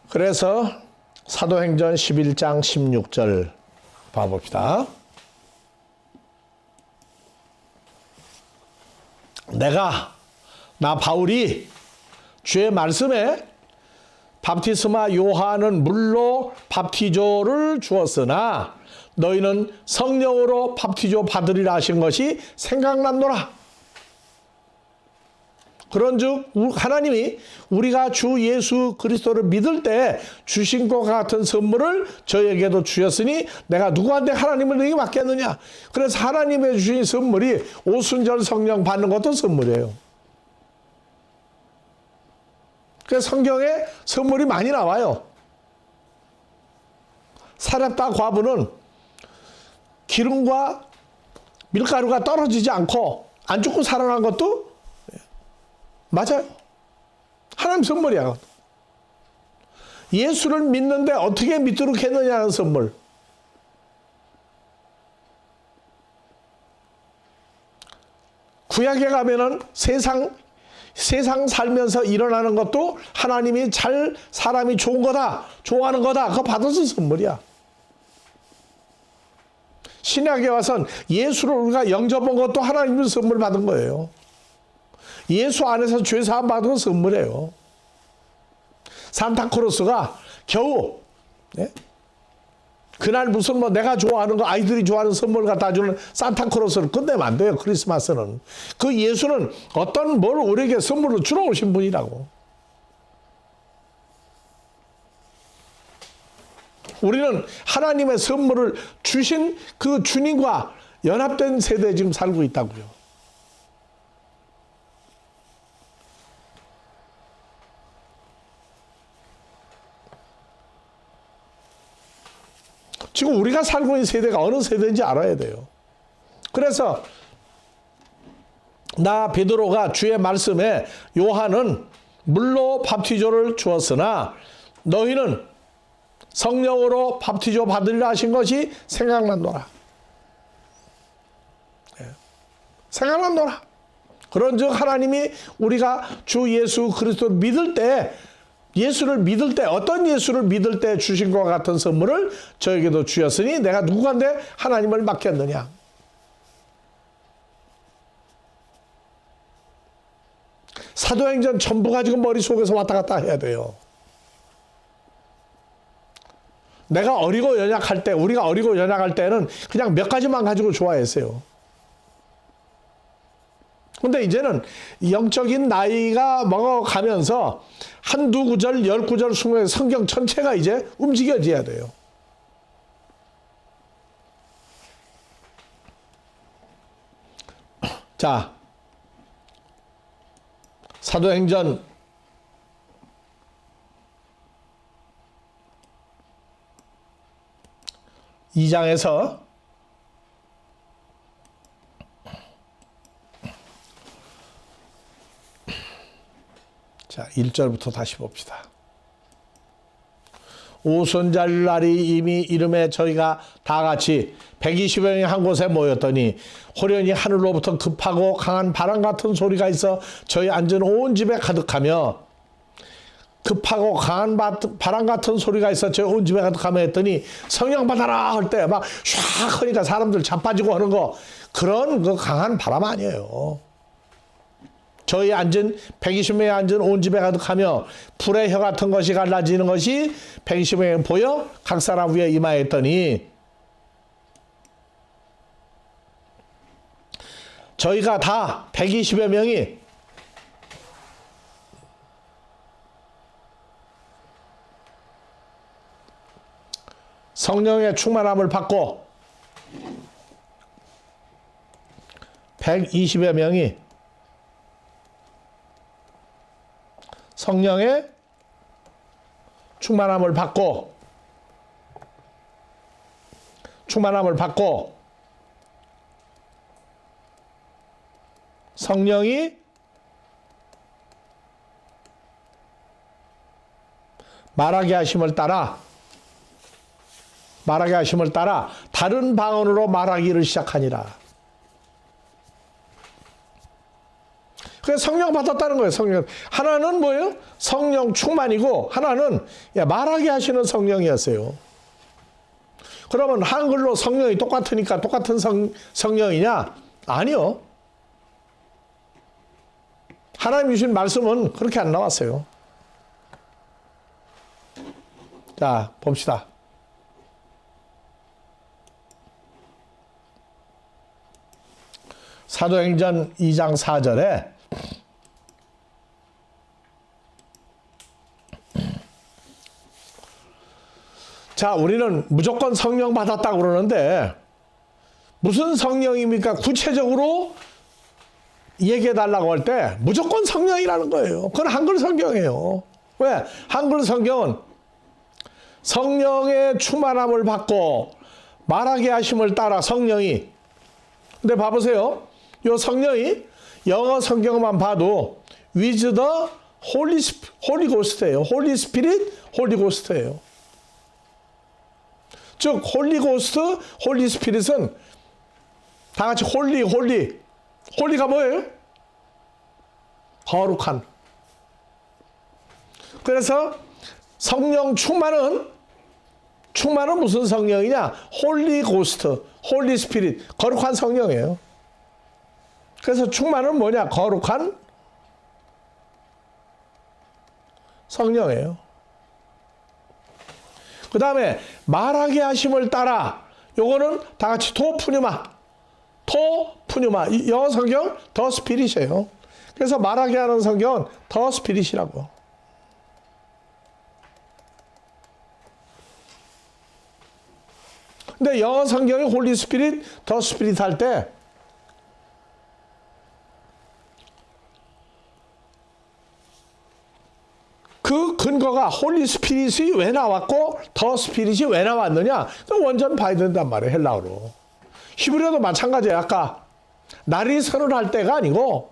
그래서 사도행전 11장 16절 봐봅시다. 나 바울이 주의 말씀에 밥티스마 요한은 물로 밥티조를 주었으나 너희는 성령으로 밥티조 받으리라 하신 것이 생각났노라. 그런즉 하나님이 우리가 주 예수 그리스도를 믿을 때 주신 것 같은 선물을 저에게도 주셨으니 내가 누구한테 하나님을 너에게 맡겠느냐. 그래서 하나님의 주신 선물이 오순절 성령 받는 것도 선물이에요. 그래서 성경에 선물이 많이 나와요. 사렙다 과부는 기름과 밀가루가 떨어지지 않고 안 죽고 살아난 것도 맞아요. 하나님 선물이야. 예수를 믿는데 어떻게 믿도록 했느냐는 선물. 구약에 가면은 세상 살면서 일어나는 것도 하나님이 사람이 좋은 거다, 좋아하는 거다, 그거 받아서 선물이야. 신약에 와선 예수를 우리가 영접한 것도 하나님의 선물 받은 거예요. 예수 안에서 죄사함 받은 선물이에요. 산타크로스가 겨우 그날 무슨 내가 좋아하는 거, 아이들이 좋아하는 선물 갖다 주는 산타크로스를 끝내면 안 돼요. 크리스마스는. 그 예수는 어떤 뭘 우리에게 선물로 주러 오신 분이라고. 우리는 하나님의 선물을 주신 그 주님과 연합된 세대에 지금 살고 있다고요. 지금 우리가 살고 있는 세대가 어느 세대인지 알아야 돼요. 그래서 나 베드로가 주의 말씀에 요한은 물로 밥티조를 주었으나 너희는 성령으로 밥티조 받으리라 하신 것이 생각난노라. 생각난노라. 그런즉 하나님이 우리가 주 예수 그리스도를 믿을 때, 예수를 믿을 때, 어떤 예수를 믿을 때 주신 것 같은 선물을 저에게도 주셨으니 내가 누구한테 하나님을 맡겼느냐. 사도행전 전부가 지금 머릿속에서 왔다 갔다 해야 돼요. 내가 어리고 연약할 때, 우리가 어리고 연약할 때는 그냥 몇 가지만 가지고 좋아했어요. 근데 이제는 영적인 나이가 먹어가면서 한두 구절, 10구절, 20구절 성경 전체가 이제 움직여져야 돼요. 자, 사도행전 2장에서 자, 1절부터 다시 봅시다. 오순절 날이 이미 이름에 저희가 다 같이 120여 명이 한 곳에 모였더니 호련히 하늘로부터 급하고 강한 바람 같은 소리가 있어 저희 앉은 온 집에 가득하며 급하고 강한 바람 같은 소리가 있었죠. 온 집에 가면 했더니 성령 받아라 할 때 막 샥 하니까 사람들 자빠지고 하는 거, 그런 그 강한 바람 아니에요. 저희 앉은 120명에 앉은 온 집에 가득하며 불의 혀 같은 것이 갈라지는 것이 120명에 보여 각 사람 위에 임하였더니, 저희가 다 120여 명이 성령의 충만함을 받고 120여 명이 성령의 충만함을 받고 성령이 말하게 하심을 따라 다른 방언으로 말하기를 시작하니라. 그래서 성령 받았다는 거예요. 성령. 하나는 뭐예요? 성령 충만이고, 하나는 말하게 하시는 성령이었어요. 그러면 한글로 성령이 똑같으니까 똑같은 성령이냐? 아니요. 하나님 주신 말씀은 그렇게 안 나왔어요. 자, 봅시다. 사도행전 2장 4절에 자, 우리는 무조건 성령 받았다고 그러는데 무슨 성령입니까? 구체적으로 얘기해 달라고 할 때 무조건 성령이라는 거예요. 그건 한글 성경이에요. 왜? 한글 성경은 성령의 충만함을 받고 말하게 하심을 따라 성령이, 근데 봐보세요. 요 성령이 영어 성경만 봐도 with the Holy Ghost예요. Holy Spirit, Holy Ghost예요. 즉 Holy Ghost, Holy Spirit은 다 같이 홀리가 뭐예요? 거룩한. 그래서 성령 충만은 무슨 성령이냐? Holy Ghost, Holy Spirit, 거룩한 성령이에요. 그래서 충만은 뭐냐? 거룩한 성령이에요. 그 다음에 말하게 하심을 따라, 요거는 다 같이 토푸뉴마, 영어 성경 더 스피릿이에요. 그래서 말하게 하는 성경은 더 스피릿이라고. 근데 영어 성경이 홀리 스피릿, 더 스피릿 할 때 그 근거가 홀리 스피릿이 왜 나왔고 더 스피릿이 왜 나왔느냐? 원전 봐야 된단 말이에요. 헬라어로. 히브리어도 마찬가지예요. 아까 날이 선언할 때가 아니고,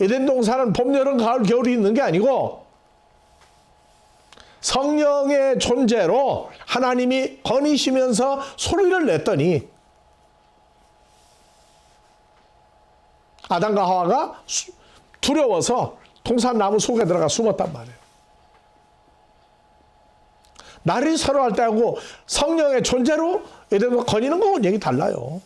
에덴 동산은 봄, 여름, 가을, 겨울이 있는 게 아니고, 성령의 존재로 하나님이 거니시면서 소리를 냈더니 아담과 하와가 두려워서 동산나무 속에 들어가 숨었단 말이에요. 날이 선언할 때하고 성령의 존재로 에덴을 거니는 거는 얘기 달라요.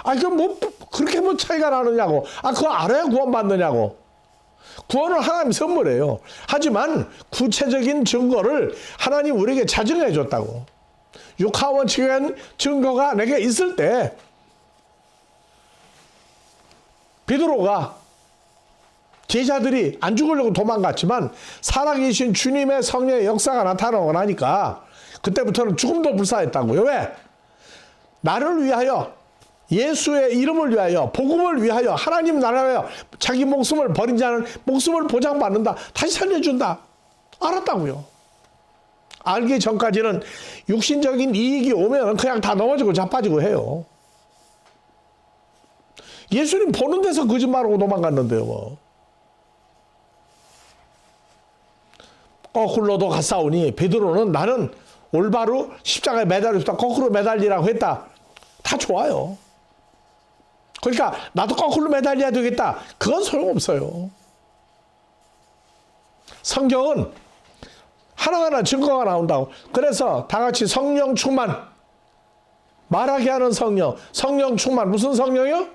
그럼 뭐 그렇게 뭐 차이가 나느냐고. 그거 알아야 구원받느냐고. 구원은 하나님 선물이에요. 하지만 구체적인 증거를 하나님 우리에게 자증해 줬다고. 육하원칙한 증거가 내게 있을 때 베드로가 제자들이 안 죽으려고 도망갔지만 살아계신 주님의 성령의 역사가 나타나고 나니까 그때부터는 죽음도 불사했다고요. 왜? 나를 위하여, 예수의 이름을 위하여, 복음을 위하여, 하나님 나라를 위하여 자기 목숨을 버린 자는 목숨을 보장받는다. 다시 살려준다. 알았다고요. 알기 전까지는 육신적인 이익이 오면 그냥 다 넘어지고 자빠지고 해요. 예수님 보는 데서 거짓말하고 도망갔는데요. 뭐. 거꾸로도 갔사오니 베드로는 나는 올바로 십자가에 매달렸다. 거꾸로 매달리라고 했다. 다 좋아요. 그러니까 나도 거꾸로 매달려야 되겠다. 그건 소용없어요. 성경은 하나하나 증거가 나온다고. 그래서 다 같이 성령 충만. 말하게 하는 성령. 성령 충만. 무슨 성령이요?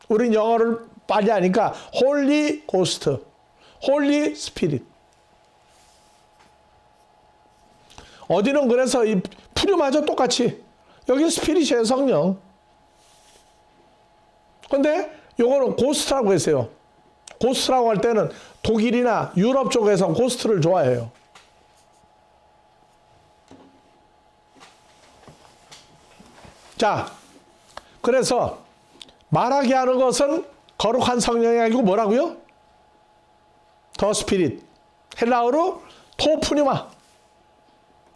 우린 영어를 빨리 하니까 홀리 고스트. 홀리 스피릿. 어디는 그래서 이 푸류마저 똑같이. 여기 스피릿이에요, 성령. 근데 요거는 고스트라고 했어요. 고스트라고 할 때는 독일이나 유럽 쪽에서 고스트를 좋아해요. 자, 그래서 말하게 하는 것은 거룩한 성령이 아니고 뭐라고요? 더 스피릿. 헬라어로 토푸니마.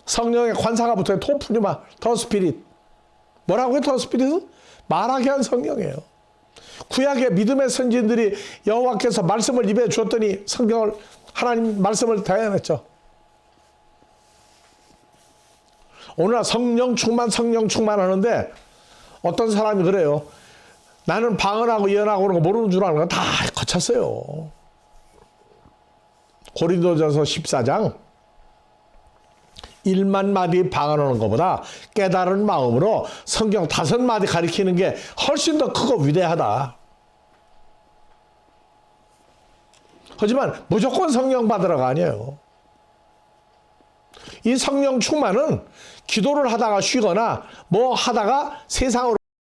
성령의 관사가 붙어요. 토푸니마. 더 스피릿. 뭐라고요? 더 스피릿은? 말하게 한 성령이에요. 구약의 믿음의 선진들이 여호와께서 말씀을 입에 주었더니 성경을 하나님 말씀을 대언했죠. 오늘날 성령 충만 하는데 어떤 사람이 그래요. 나는 방언하고 예언하고 그런 거 모르는 줄 아는 거 다 거쳤어요. 고린도전서 14장 1만 마디 방언하는 것보다 깨달은 마음으로 성경 5마디 가리키는 게 훨씬 더 크고 위대하다. 하지만 무조건 성령 받으라가 아니에요. 이 성령 충만은 기도를 하다가 쉬거나 뭐 하다가 세상으로